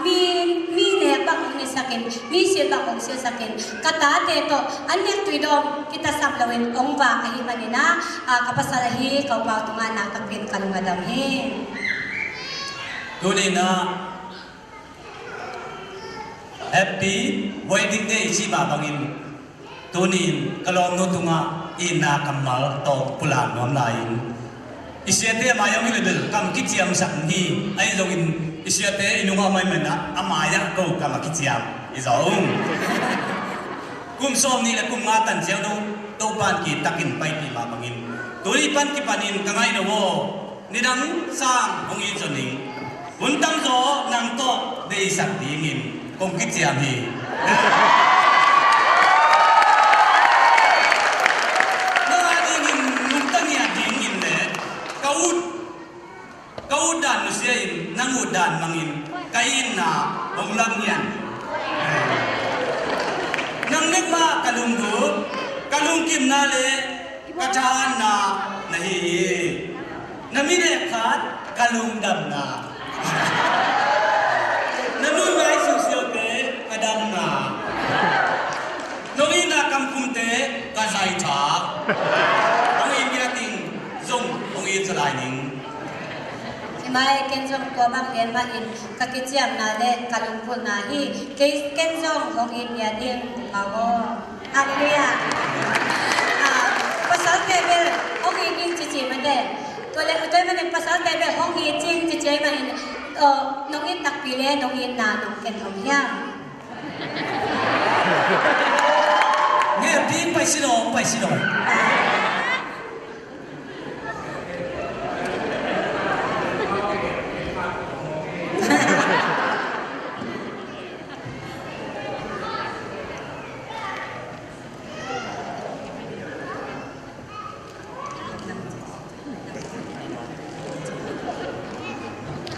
mi ne ba ni sakin mi se ba ong se sakin kata te to anek tu dom kita sam lawin ong ba ai manina kapasalahi kau pa tunga na tapin kalungadam he tuni na happy wedding day si ma bangin tunin kalong nu tunga ina kamal to pulan nom lain isiate mayong level kam kichiam sak ni ai zongin isiate inunga mai mena amaya ko kam kichiam izong kum som ni la kum ma tan jeu do to pan ki takin pai ki ma bangin tuli pan ki panin kangai no wo nidang sang ong in zoning untang zo nang to de sak dingin kong kichiam hi kaudan nusiain nangudan mangin kain na bonglang yan nang nikma kalungkim na le kachahan na nahi namine khat kalungdam na nanungai susyote kadam na nongina kampung te การใส่ฉาองอินเดียติงจงองอินสลายนิงที่ไม่เก่งจงตัวบางเรียนมาอินกักิจยามนาเล่กัลุงพูนาฮีเก่งจงของอินเดียเดียงปาวอาเลียภาษาเทเบลของอินยิงจีมันเด้ตัวเล็กตัวมันภาษาเทเบลของอินจริงจีมันน้องอินตักปีเล่น้องอินนาน้องเก่งของยามเงี้ยพี่ไปสิโนไปสิโน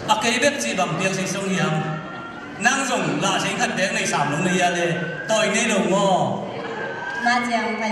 อาเกย์เบ็กจีบังเบียงสิงสงยังนั่งส่งลาเชงขัดแบงใน3 ลงในยาเลยต่อยในหลงงอมาเจียงไป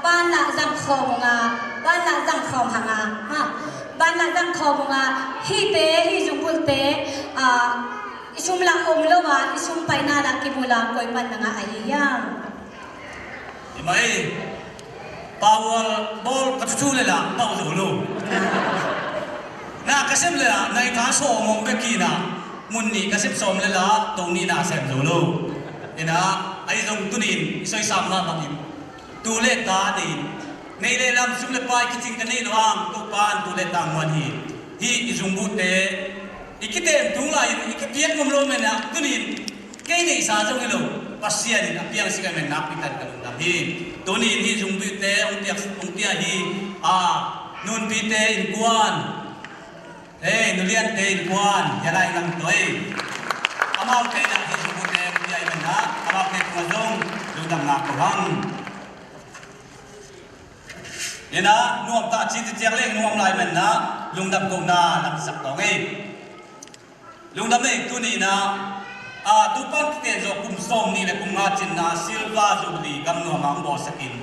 บ้านละจังคอมงาบ้านละจังคอมหางาฮะบ้านละจังคอมงาฮีเตฮีจุงบุลเตอิชุมละอมละวาอิชุมไปนาละกิมุลาโกยมันงาอายิยามทำไมปาวบอลกระชูเลยล่ะปาวดูลูน่ากระเซ็มเลยล่ะในท้าโซมงเบกีน่ะมุนนี่กระเซ็มสมเลยล่ะตรงนี้น่าเซ็มดูลูนี่นะไอ้ตรงตุนินสวยสามมาบังอินตูเลตาดีในเรื่องสุเลปายคิดจริงกันนี่ระหว่างตุปานตูเลตางวันฮีอิจุงบุตเตอีกเต็มทุ่งลายอีกเพียงมุมลมเมนะตุนินแค่นี้สาจงเอโลปัสยานี่นะเพียงสิกันเมนับพิการกันนะฮีตุนินฮีจุงบุตเตองเตียฮีนุนพิเตอินกวนนุเลียนเตอินกวนยาไลนังตัวอามาเตนะฮีจุงบุตเตองเตียอินนะอามาเตกุมาจงดูดำนักกวังเนี่ยนะนวมตาชีจะเจียงเล่งนวมลายมันนะลุงดำกงนาหลังสักตองเองลุงดำเองตัวนี้นะตุปันเตียนโจกุมส้มนี่แหละกุมอาจินนาซิลวาจูบลีกำนวมังบอสกิน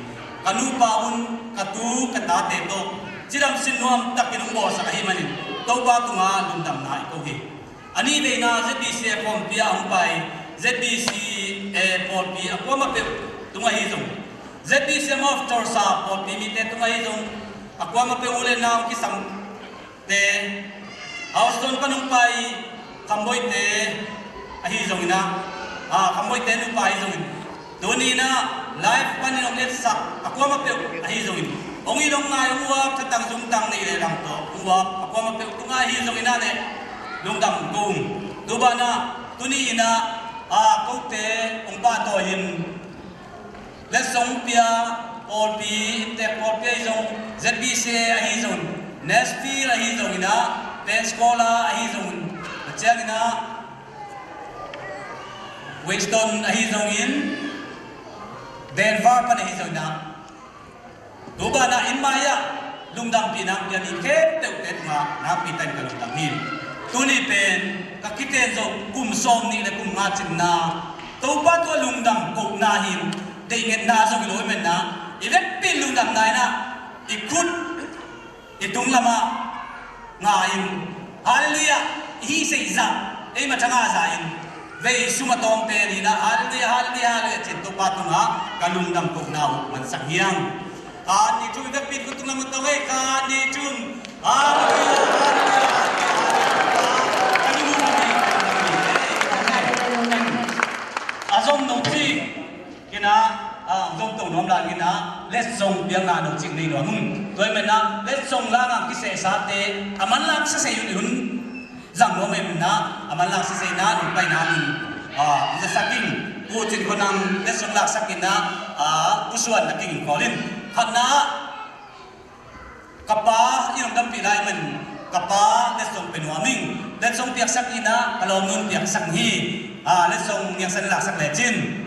กันูปาอุนกัตูกัตาเตโตจิรำสินนวมตักกินบอสกิมันตัวปาตุงาลุงดำนายโอเคอันนี้เลยนะ ZBC พร้อมพิอาอุไป ZBC พร้อมพิอาพร้อมมาเป็นตุงาฮิจงZBC of Torsa or Pimite to my own Aquama Peule now Kisam de Auston Panumpai Kamboite Ahizongina Kamboite Nupai Zongin Donina Life Panin of Letsa Aquama Pe Ahizongin Ongi long na uwa katang sumtang ni lang to uwa Aquama Pe Tunga Hizongina ne Lungdam Gung Dubana Tunina Kote Umbato Let's song pia or be the population ZBC ahizon Nesty ahizon ina Pensacola ahizon Chang ina Winston ahizon in Denver pan ahizon na Duba na imaya lungdam pinang yan iket teutet ma napitan ka lungdam hin Tuni pen kakiten zo kumsom ni na kumacin na Tuba to lungdam kog nahin Dengan nasa giloy men na ilek pilung dam nai na ikut itung lama ngain haleluya hi seiza ei matanga zain ve sumatong te ni na haleluya haleluya haleluya chinto patunga kalung dam kog nau man sangyang ni chu ilek pil kutung lam tong ei ni chun haleluya azom no ti kina dong tong nom la kina let's song biang na no ching nei no toy men na let's song la ngam ki se sa te aman lang sa se yun jang no men na aman lang sa se na dun pai na min sa sakin ku chin ko nang let's song la sakin na pusuan na king kolin khana kapa yung dam pilai men kapa let's song penwaming let's song piak sakina kalom nun piak sanghi let's song yang san la sak le chin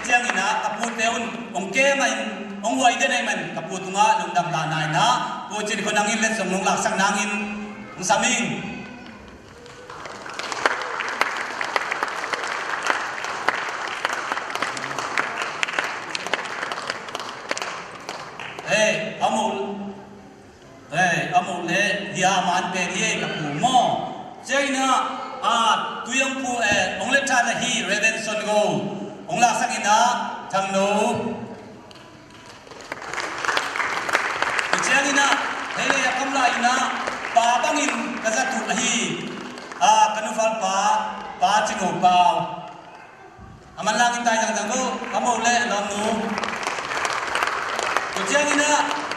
chiang ina kaput teun ong ke mai ong wai de nei man kaput tunga lungdam la nai na ko chin ko nangin let som nong lak sang nangin ong saming amul le dia man pe ye kapu mo jaina tuyang pu ong le ta hi Revenson go ong la sang ina thang no jaina hele kamla ina pa bangin kazatu hi kanufal pa chingo pao aman lang intai jang go amul le nom nu jaina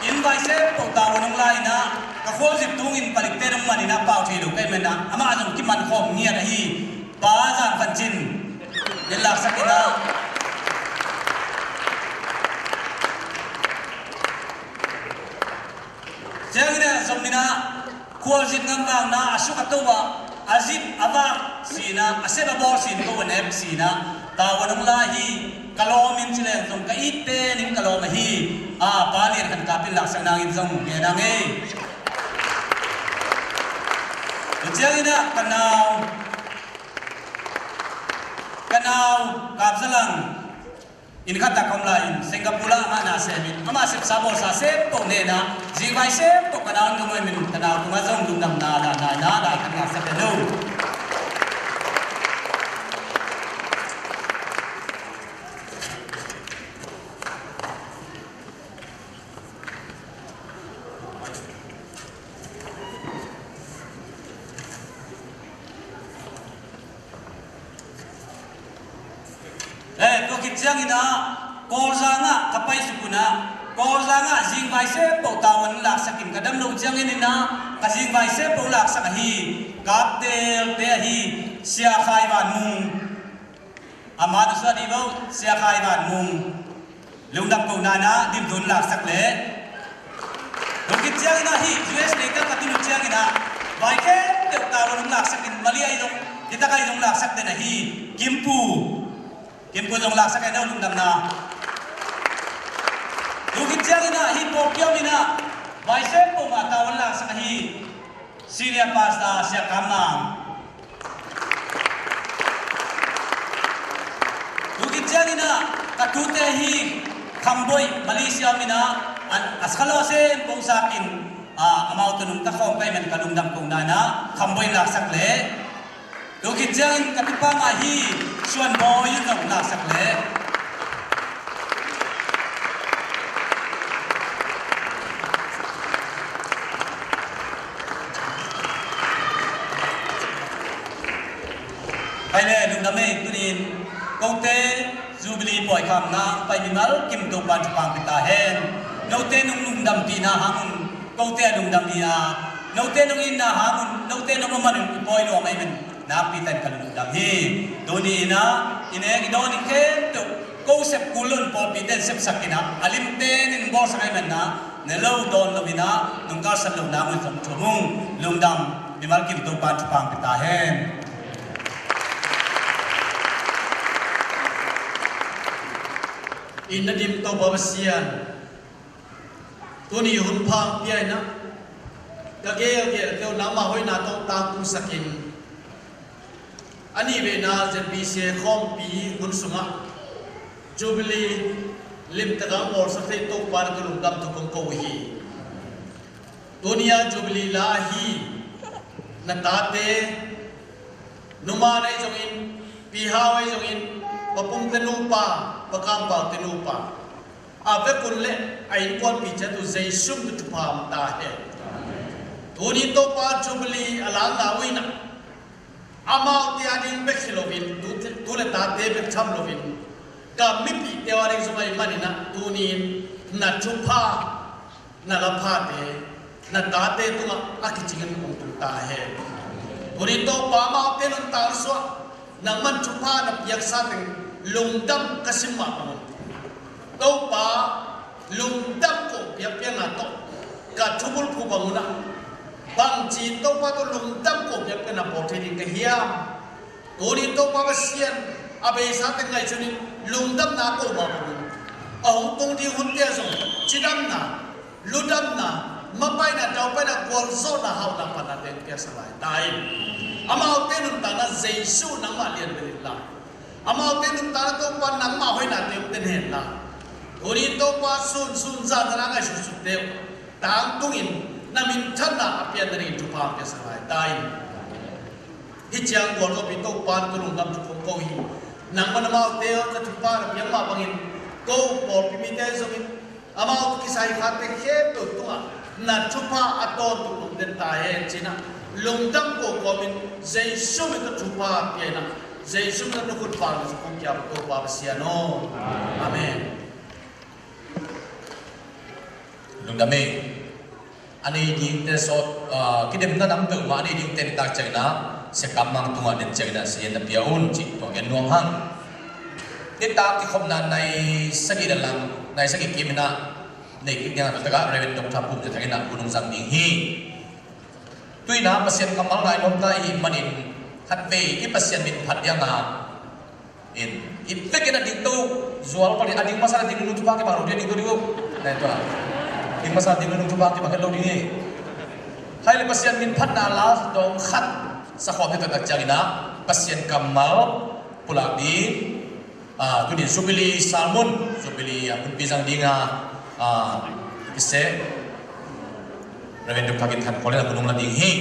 in vai se po ta wonong lai na ka khol jip tung in palik te nong mani na pau thi lu kai mena ama jong ki man khom ngia na hi pa jang pan chin yen lak sakina jangina somina khol jip ngam bang na asu ka to wa azip ava sina aseba bor sin ko wen ep sina ta wonong lai hi kalomin chileng jong ka ite ning kalom hi palian kan kapil lak sang nangin jong ke nange jangina kanau kapsalang in khata komla in Singapore ma na semin ama sep sabo sa sep to ne na jingbai sep to kanau ngoi min kanau kuma jong lungdam na da kan lak sa lo jangina korzanga kapai sukuna korzanga jingbai se po tawan lak sakin kadam lo jangina ka jingbai se po lak sak hi kaptel te hi sia khai ban mung amadu sa di bo sia khai ban mung lungdam ko nana dim dun lak sak le lokit jangina hi US le ka katinu jangina bai ke te tawan lak sakin mali ai dong kita kai dong lak sak de na hi kimpu jong lak sakai daw lungdam na lugit jangina hi pokyam ina vai se po ma tawon lak sakai hi senior pasta sia kamang lugit jangina katute hi khamboi Malaysia mina askalo se pong sakin amau tunung ta khom kai men kalungdam kong nana khamboi lak sak le lugit jangin katipa ma hi suan boy yun nong lak sak le pai le lung dame tunin kote jubilee poi kham na pai minal kim to ban pang pita hen note nung lung dam pi na hangun kote lung dam dia note nung in na hangun note nung man poi lo mai men napitan kalung dam hi doni ina ine idon ke to ko sep kulun po piten sep sakina alimten in bor sangai men na nelo don lovina nung ka san lo na mo som chomung lungdam bimal kim to pan pang pita hen inadim to babasian tuni hun phang piai na kage ke nama hoi na to tang pu sakin ani be na ZBC khom pi hun sunga jubilee lim taga mor sa thei to par ko lungdam to kong ko hi dunia jubilee la hi na tate numa nei jongin pi hawai jongin papum tenupa pakam pa tenupa ave kulle ain kon pi cha tu zai sum tu pham ta he doni to pa jubilee ala la wina amau ti ading be khilovin tu le ta te be tham lovin ka mi pi te wa reng somai manina tunin na chupha na la pha te na ta te tu akichingan kong tu ta he doni to pa ma te non ta so nang man chupha na piak sa teng lungdam kasimma pamon to pa lungdam ko piak piak na to ka chubul phu banguna bang chi to pa to lungdam ko piak na po the din ka hiam doni to pa sian abe sa teng ngai chunin lung đâm na cổ mà bụng ông tung đi hun kia rồi chỉ đâm na lu đâm na mà bay na đâu bay na quần số na hậu na phần na tên kia sao lại đại amau tên nung ta na Giêsu nang mà liền về là amau tên nung ta na tô quan nang mà hơi na tên tên hẹn là uri tô qua sun sun ra na ngai su su teo tang tung in na min thân na apian na rin chupa kia sao lại đại hi chiang quần có bị tô quan tô lung đâm chụp phong câu hi nang mà amau teo na chupa na piang ma bangin câu bol pi mi te zo in amau kisai khat te khe to tunga na chupa aton tu lung den ta he china lung dam ko komin Giêsu mi to chupa pi na Giêsu na no kut pa so kong kya to pa sia no amen lung dame ani ding te so kidem na nam tu ma ani ding te ta chai na se kamang tunga den chai na se na piaun chi to gen nuang hang ni ta ki khom na nai sagi da lang nai sagi kimina nei ki nyang ta ga reven dong tha pum te thagina kunung jang ding hi tui na pasien kamal ngai nom ta hi manin khat ve ki pasien min phat yang na in ipekena ding tu zual pali ading masala ding nu tu pa ke baru dia ding tu diu nai to ding masala ding nu tu pa ke ba lo ding hi hai le pasien min phat na la dong khat sa khom te ta changina pasien kamal pulak di tu ni subili salmon subili pun pisang dinga kise Reven Dukagin kan kolena gunung la ding hi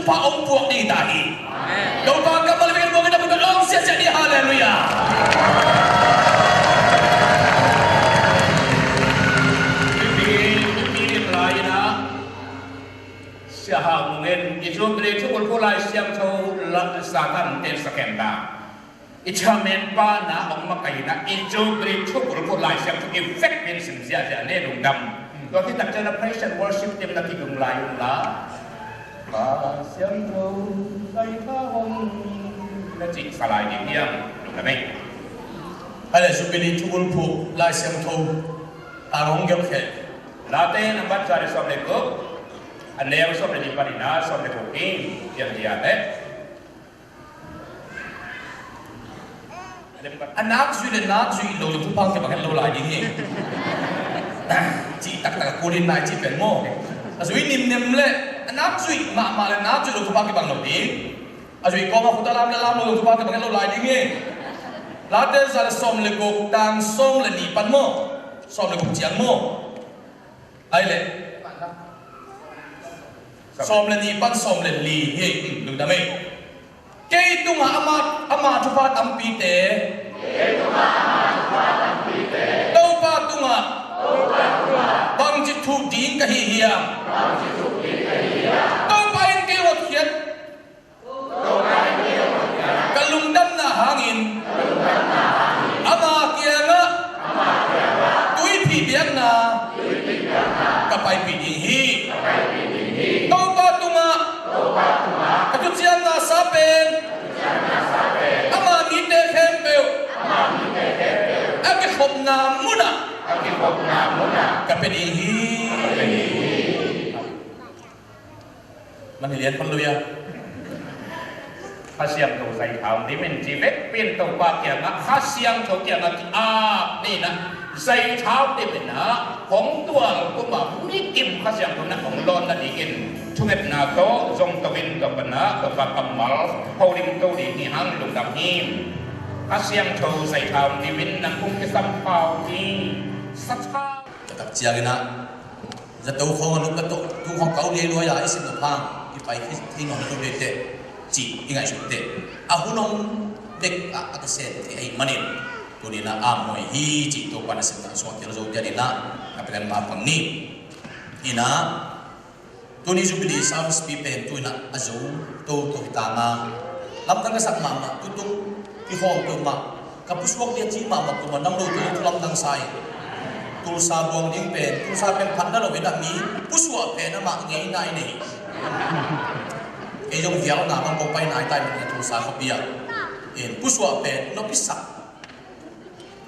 pa ong puak ni dahi. Daw pa ka malibigyan mo kita pagkalong siya siya ni hallelujah. Bibigin lain na siya hamungin isubli tukul pulay siyang tau satan ten sakenda. Ichamen pa na ang makahina isubli tukul pulay siyang tu effect min siya siya ni lungdam. Kalau kita cakap praise and worship dia nak tidur lain lah. Pasang kau saya tahu nanti salah ini dia, nampak? Ada supini cukul pu, lai siang tahu arong gak ke. Late nampak cari sobat ko, anda yang sobat di Parina, sobat kopi yang dia ada. Anak sudah nak sudah lo tu pang kebakan lo lagi ni. Chị tắc tắc cô đến này chị phải mò, rồi niệm niệm lệ, nát suy mà là nát suy được ba cái bằng đầu tiên, rồi có mà chúng ta làm được ba cái bằng lâu lại đi nghe, lá tên là xóm lệ cục đang xóm là nỉ pan mò, xóm lệ cục chiang mò, ai lệ, xóm là nỉ pan xóm là lì hệ được đam mê, cái tung ama chụp phát âm pi tế, đâu ba tung bang chỉ thu dính cái hiểm, đâu phải cái vật hiện, cái lùng đâm là hàng nghìn, ama kia ngã, túi phi biển na, cái bài phi điên hi, đâu ba tung cái chút chiang na sa bên, ama nghĩ để khem bèo, cái hộp nam muốn à. Kapedihi, mana lihat perlu ya? Hasiang tu saya tahu di menjiwek pintu bagian hasiang tu dia nak ni nak saya tahu di mana hong tuang tu mah nikim hasiang tu nak hong lon nak ingin cunget nato zong tawin tu benar tu kamal holding tu di hang lung damim hasiang tu saya tahu di mana kung kesampau ni satha tak ciagina zato khong lu ka to tu khong kau le lo ya isim na phang ki pai thi ngom to le te chi ingai su te a hunong dek a ka se te ai manin to ni na a moi hi chi to pa na se na so te zo dia ni na ka pelan ma pang ni ina to ni jubilee service people to na azo to ta ma lam tang sak ma ma tu tu ki khong to ma ka puswak dia chi ma ma to ma nang lo to lam tang sai tulsa buang ding pen tulsa pen phan na lo wen mi puswa pen na ma ngei nai nei e jong viao na mang ko pai nai tai ma tulsa ko pia en puswa pen no pisa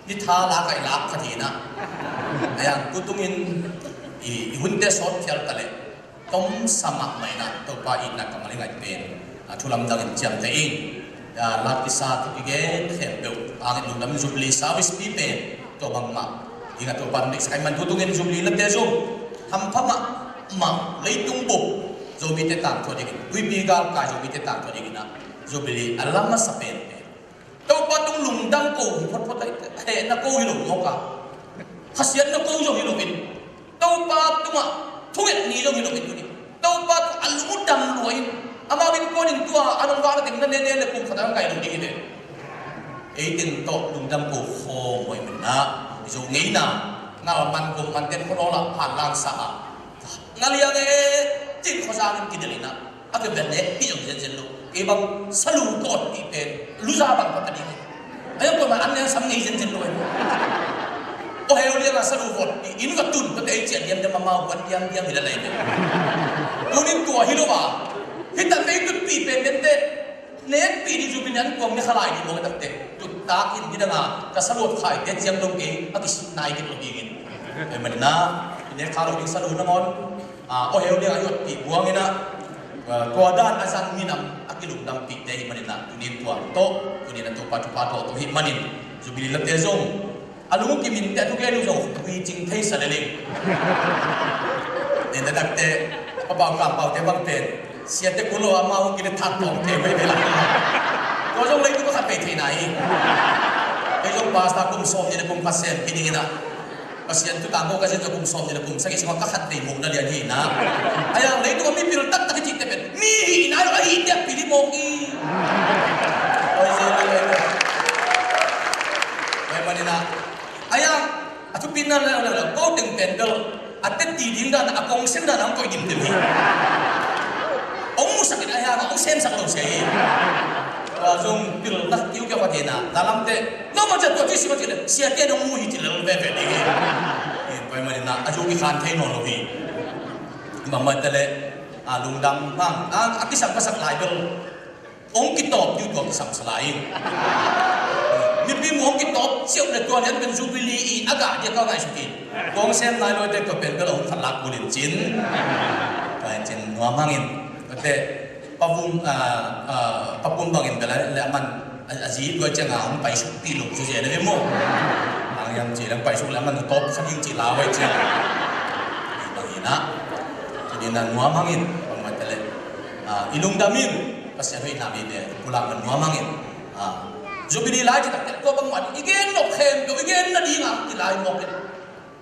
ni tha la kai la khathi na ayang kutungin i hunde sot thial tale tom sama mai na to pa in na kamali ngai pen thulam dang in cham te ing ya la kisa tu ge khem be ang nu dam jubli service pi pen to bang ma ingat tu pan next kaiman tutungin jubli lete zoom hampama ma leitung bu zobi te tang to ding wi bigal ka zobi te tang to ding na jubli alama sapen to patung lungdang ko pot pot ai na ko hilo mo ka hasian na ko zo hilo in to pa tuma thuet ni zo hilo in ni to pa alumudam loin ama bin ko ning tua anong wa ting na ne le kum khadang kai ding ding de ei ting to lungdam ko kho moi na dù nghĩ nào ngào man cùng man tên con là phản lang sa ngalia ne tin khó ra nên kideli na ake bende ki jong jen lu ke bang salu kot ti pen lu za bang ko tadi ayo ko ma an yang sam ngai jen lu o he o dia salu kot in ka tun ko te chen yam de mama wan yang yang hila lai kunin tua hiloba hitan nei tu pi pen dente net pi di jubinan ko mi khalai di mo tak te takin kita nga kasalot khai te chiang dong ke akis nai ke lo bingin e manina ne khalo ding salu namon o heu le ayot pi buang ina to dan asan minam akilum dam pi te manina tunin tua to tunin to pa to hi manin jubili la te zong alung ki min te tu ke lu zo wi jing thai saleleng ne dak te pa ba ka pa te bang te sia te kulo ama ung ki ne that tong te mai de la có trong lấy cũng có khác về thế này cái trong ba ta cùng xóm thì cũng phát xem cái gì đó pasien tu tanggo kasi tu kum som ni kum sakit semua kahat dei mo na lian hi na ayang lei tu kami pil tak tak cik tepen mi hi na lo hi dia pilih mo ki oi se ai manina ayang atu pinal la ko teng pendel atet ti ding da akong sen da nang ko dim dem hi ong sakit ayang ong sen sak lo se Zong pil nak tiu kau patena dalam te nama jatuh tu siapa tu siapa yang mui tu lalu bebe ni. Pai mana nak ajuk ikan teh non lohi. Mama tele alung dam bang aki sam pasak lain bel. Ong kitop tu kau sam selain. Ni pi ong kitop siap le tuan yang penjubili agak dia kau ngai suki. Ong sen lain lo te kau pen kalau ong falak boleh jin. Pai jin nuamangin. Kata pavung papun bangin bela laman aji gua jangan pai suk piluk tu je ada mo ang yang je lang pai suk laman top saking je lawai je bangina jadi nan nuamangin pamatale ilung damin pasya hoi nabi de pulang nuamangin jubili lai tak ko bang wan igen nok khem do igen na dinga tilai mo ke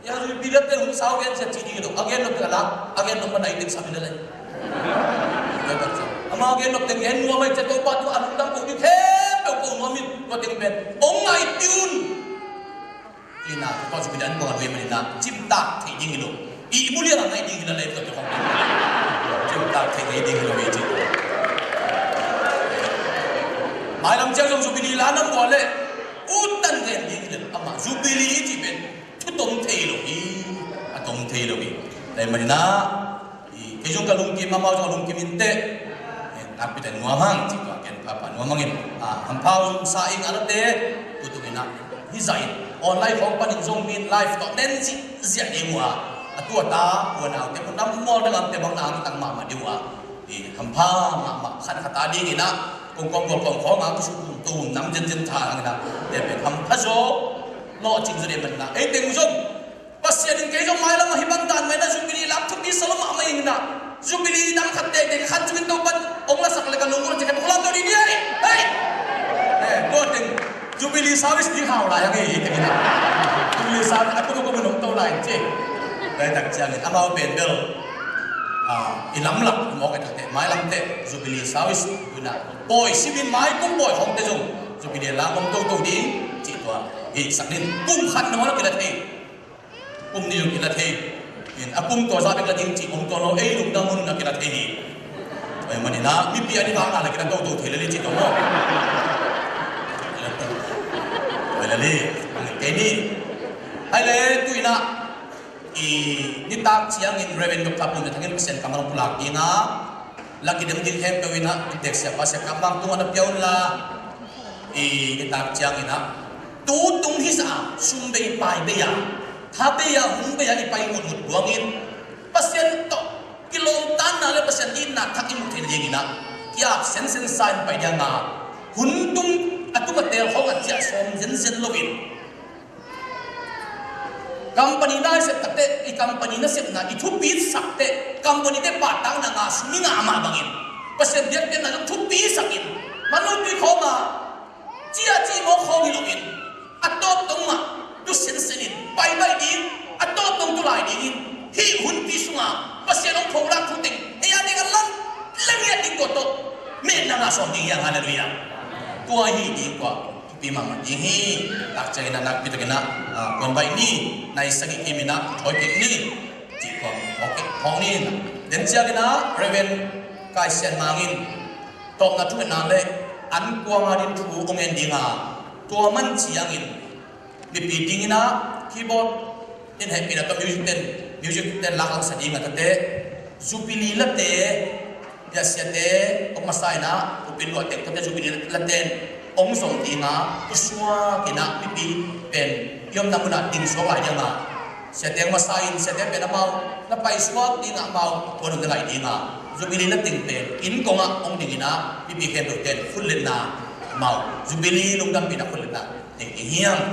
ya jubili te hum sao gen se chidi do again nok kala again nok manai dik sabila lai ama gen nok teng hen nuam mai chato pa tu anung dam ko ni the ko nuamin ko teng ben ong ngai tiun ina ko ju bidan ko ngai manina chimta thei ding lo I mulia na ngai ding la le ko to ko chimta thei ngai ding lo ji mai lam jang jong jubili la nam ko le utan gen ding le ama jubili ji ben tu tom thei lo I atom thei lo I le manina I kejong kalung ki mama kalung ki minte tapi dan nuamang jika ken papa nuamangin hampau saing alate tutungina hizain online hong panin zong min live to den zia demwa atua ta wana te pun nam mo dalam te bang nang tang mama diwa di hampa mama khan khata di ina kong nga su tu nam jen tha ngina te pe hampa zo no ching zure man na e teng zong pasya din ke zong mai lam hibang dan mai na zubili lap thu bi salama mai ngina Zubili dam khatte de khat juin to ban ongla sakle ka lungor je ka khola to di dia ni hey ko teng Zubili service di hau la yang e teng ina Zubili service atu ko mon to lai je dai tak chang amao ben bel ilam lak mo ka te mai lam te Zubili service guna boy sibin mai kum boy hong te jong Zubili la ngom to di chi to e saknin kum khat no la kila the kum ni yo kila the in apum to sa bek la ding chi om to no e luk damun na kila the hi ai manina mi pi ani ba na la kila to the le chi to mo le le ke ni ai le tu ina I ni tak chiang in reven dok tapun thangin persen kamang pulak ina laki dem din hem to ina tek sia pa sia kamang tu ana piaun la I ni tak chiang ina tu tung hi sa sum bei pai be ya Hape ya humbe ya ipai mut buangin pasien to kilom tan na le pasien in na thaki mut thel jengina kya sen sign pai dia nga hundum atu matel hong atia som jen lovin company na se takte I company na sep na I thu pi sakte company te patang na nga suminga ama bangin pasien dia te na thu pi sakin manu pi khoma chia chi mo khong lovin atop tong ma tu sensenin pai din atau tong tu lai din hi hun pi sunga pasien ong phora thu ting e ya ding lang ya ding ko to me na nga som ding yang haleluya tua hi di kwa pi mama ding hi tak chai na nak pi to na kon bai ni nai sagi kimina thoi ki ni ji ko okay hong ni den chia na reven kai sen mangin to na tu na le an kwa ma din thu ong en dinga tua man chiangin di meeting ina keyboard in happy na to music ten lakang sa dinga tate Zubili late ya siate ong masai na upin lo tek tate Zubili late ong song dinga uswa kina pipi pen yom na muna ding so ga dinga siate ong masai siate pen amau na pai swak dinga mau kono de lai dinga Zubili na ting pen in ko nga ong dingina pipi ken do ten full na mau Zubili lungdam pina full na ting hiam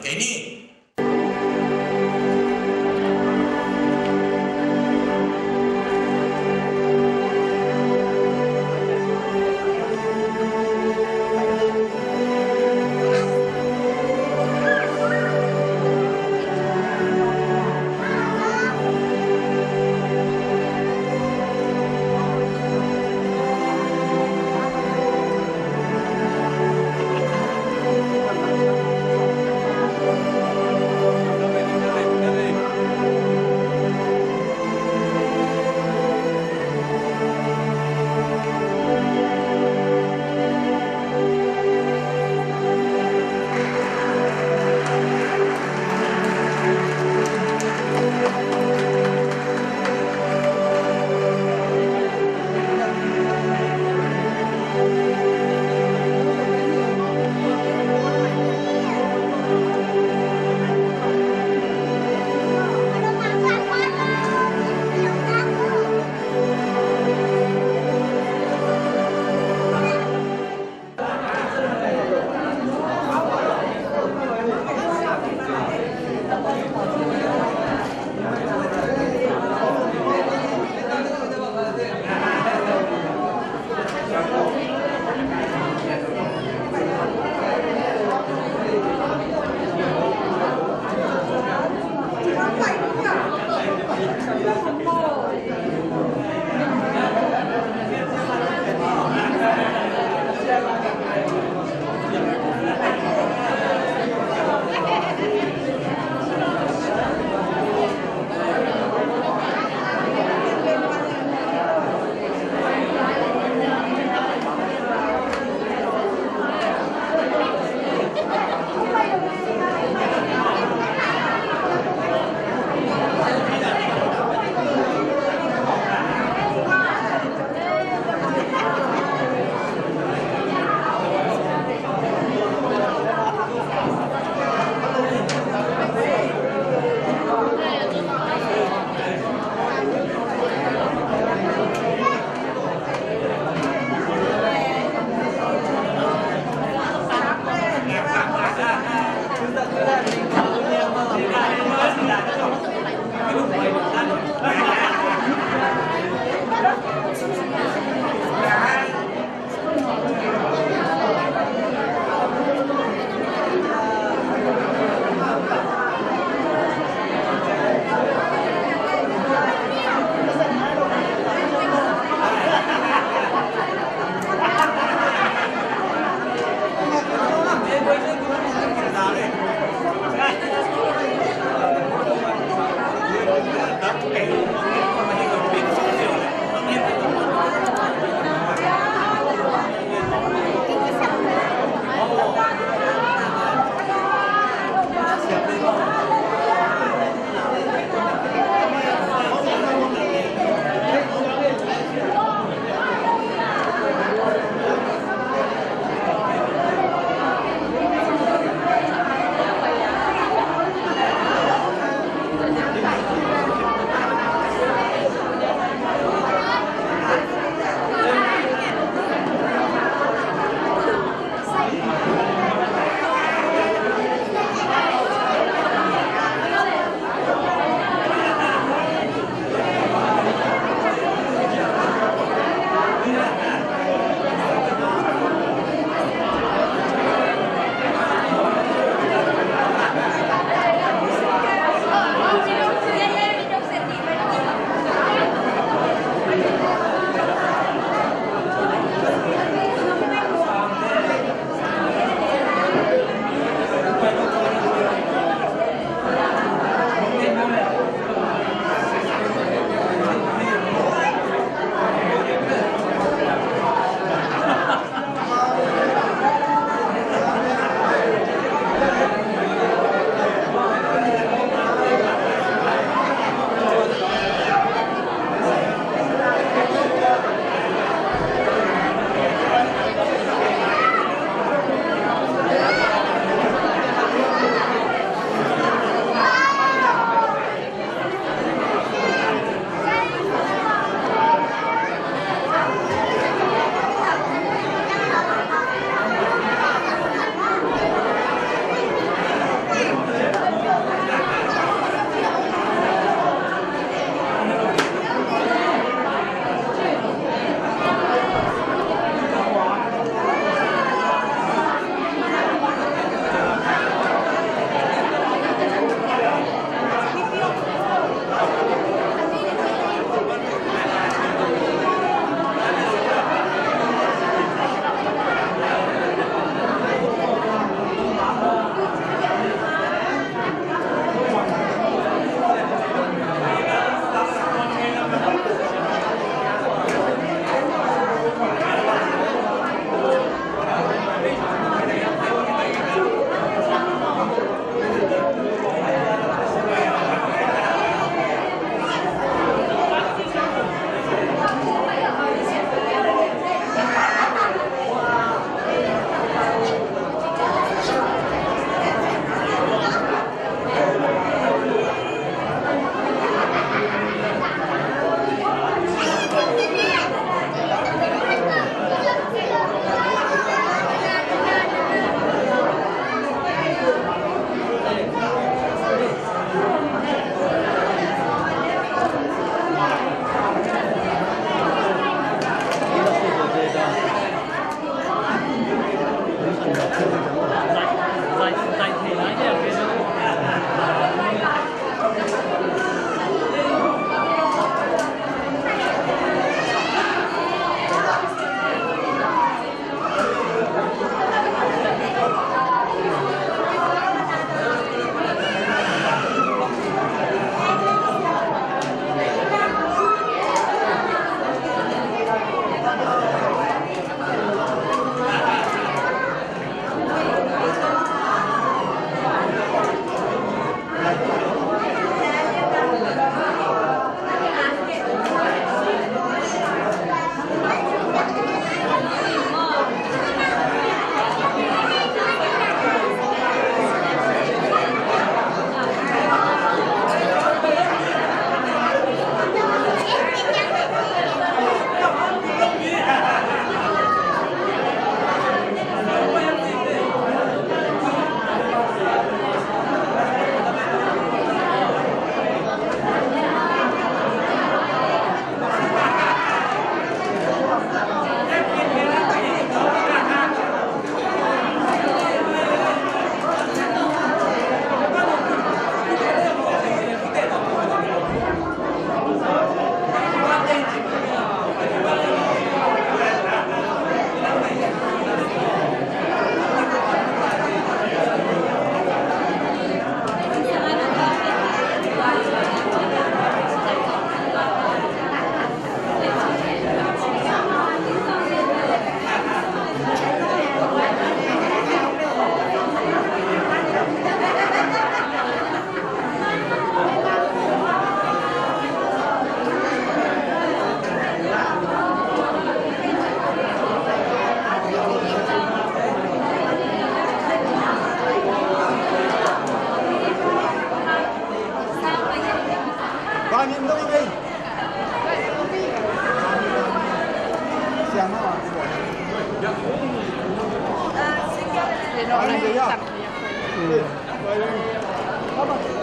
Kaya ni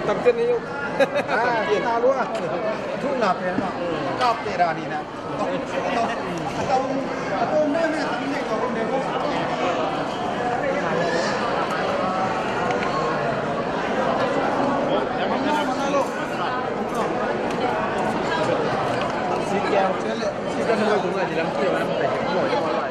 tập chân đi ta luôn thu nạp thế nào cọp tệ ra đi nè tao nơi này tao này có đề có xin chào xin chào mọi người thì làm kiểu em phải ngồi cho mọi người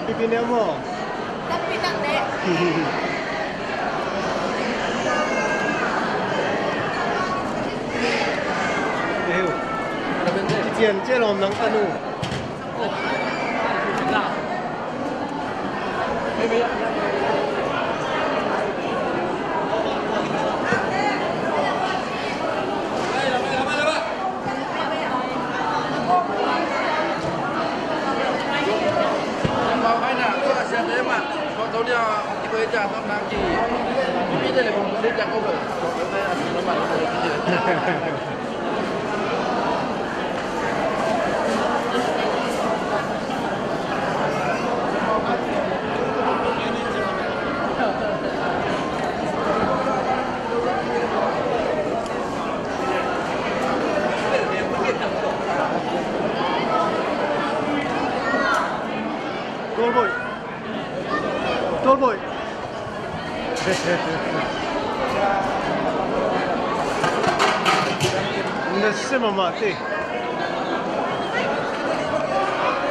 tapi pindah mo. Tapi tak dek. Yêu. Tiền chưa làm nắng ta nu. Tahu dia tiba aja tak nak pergi. Tapi dia lepas dia tak cover. Saya asyik lambat dia. Tol boy. Tol boy. Ini 是嘛嘛对。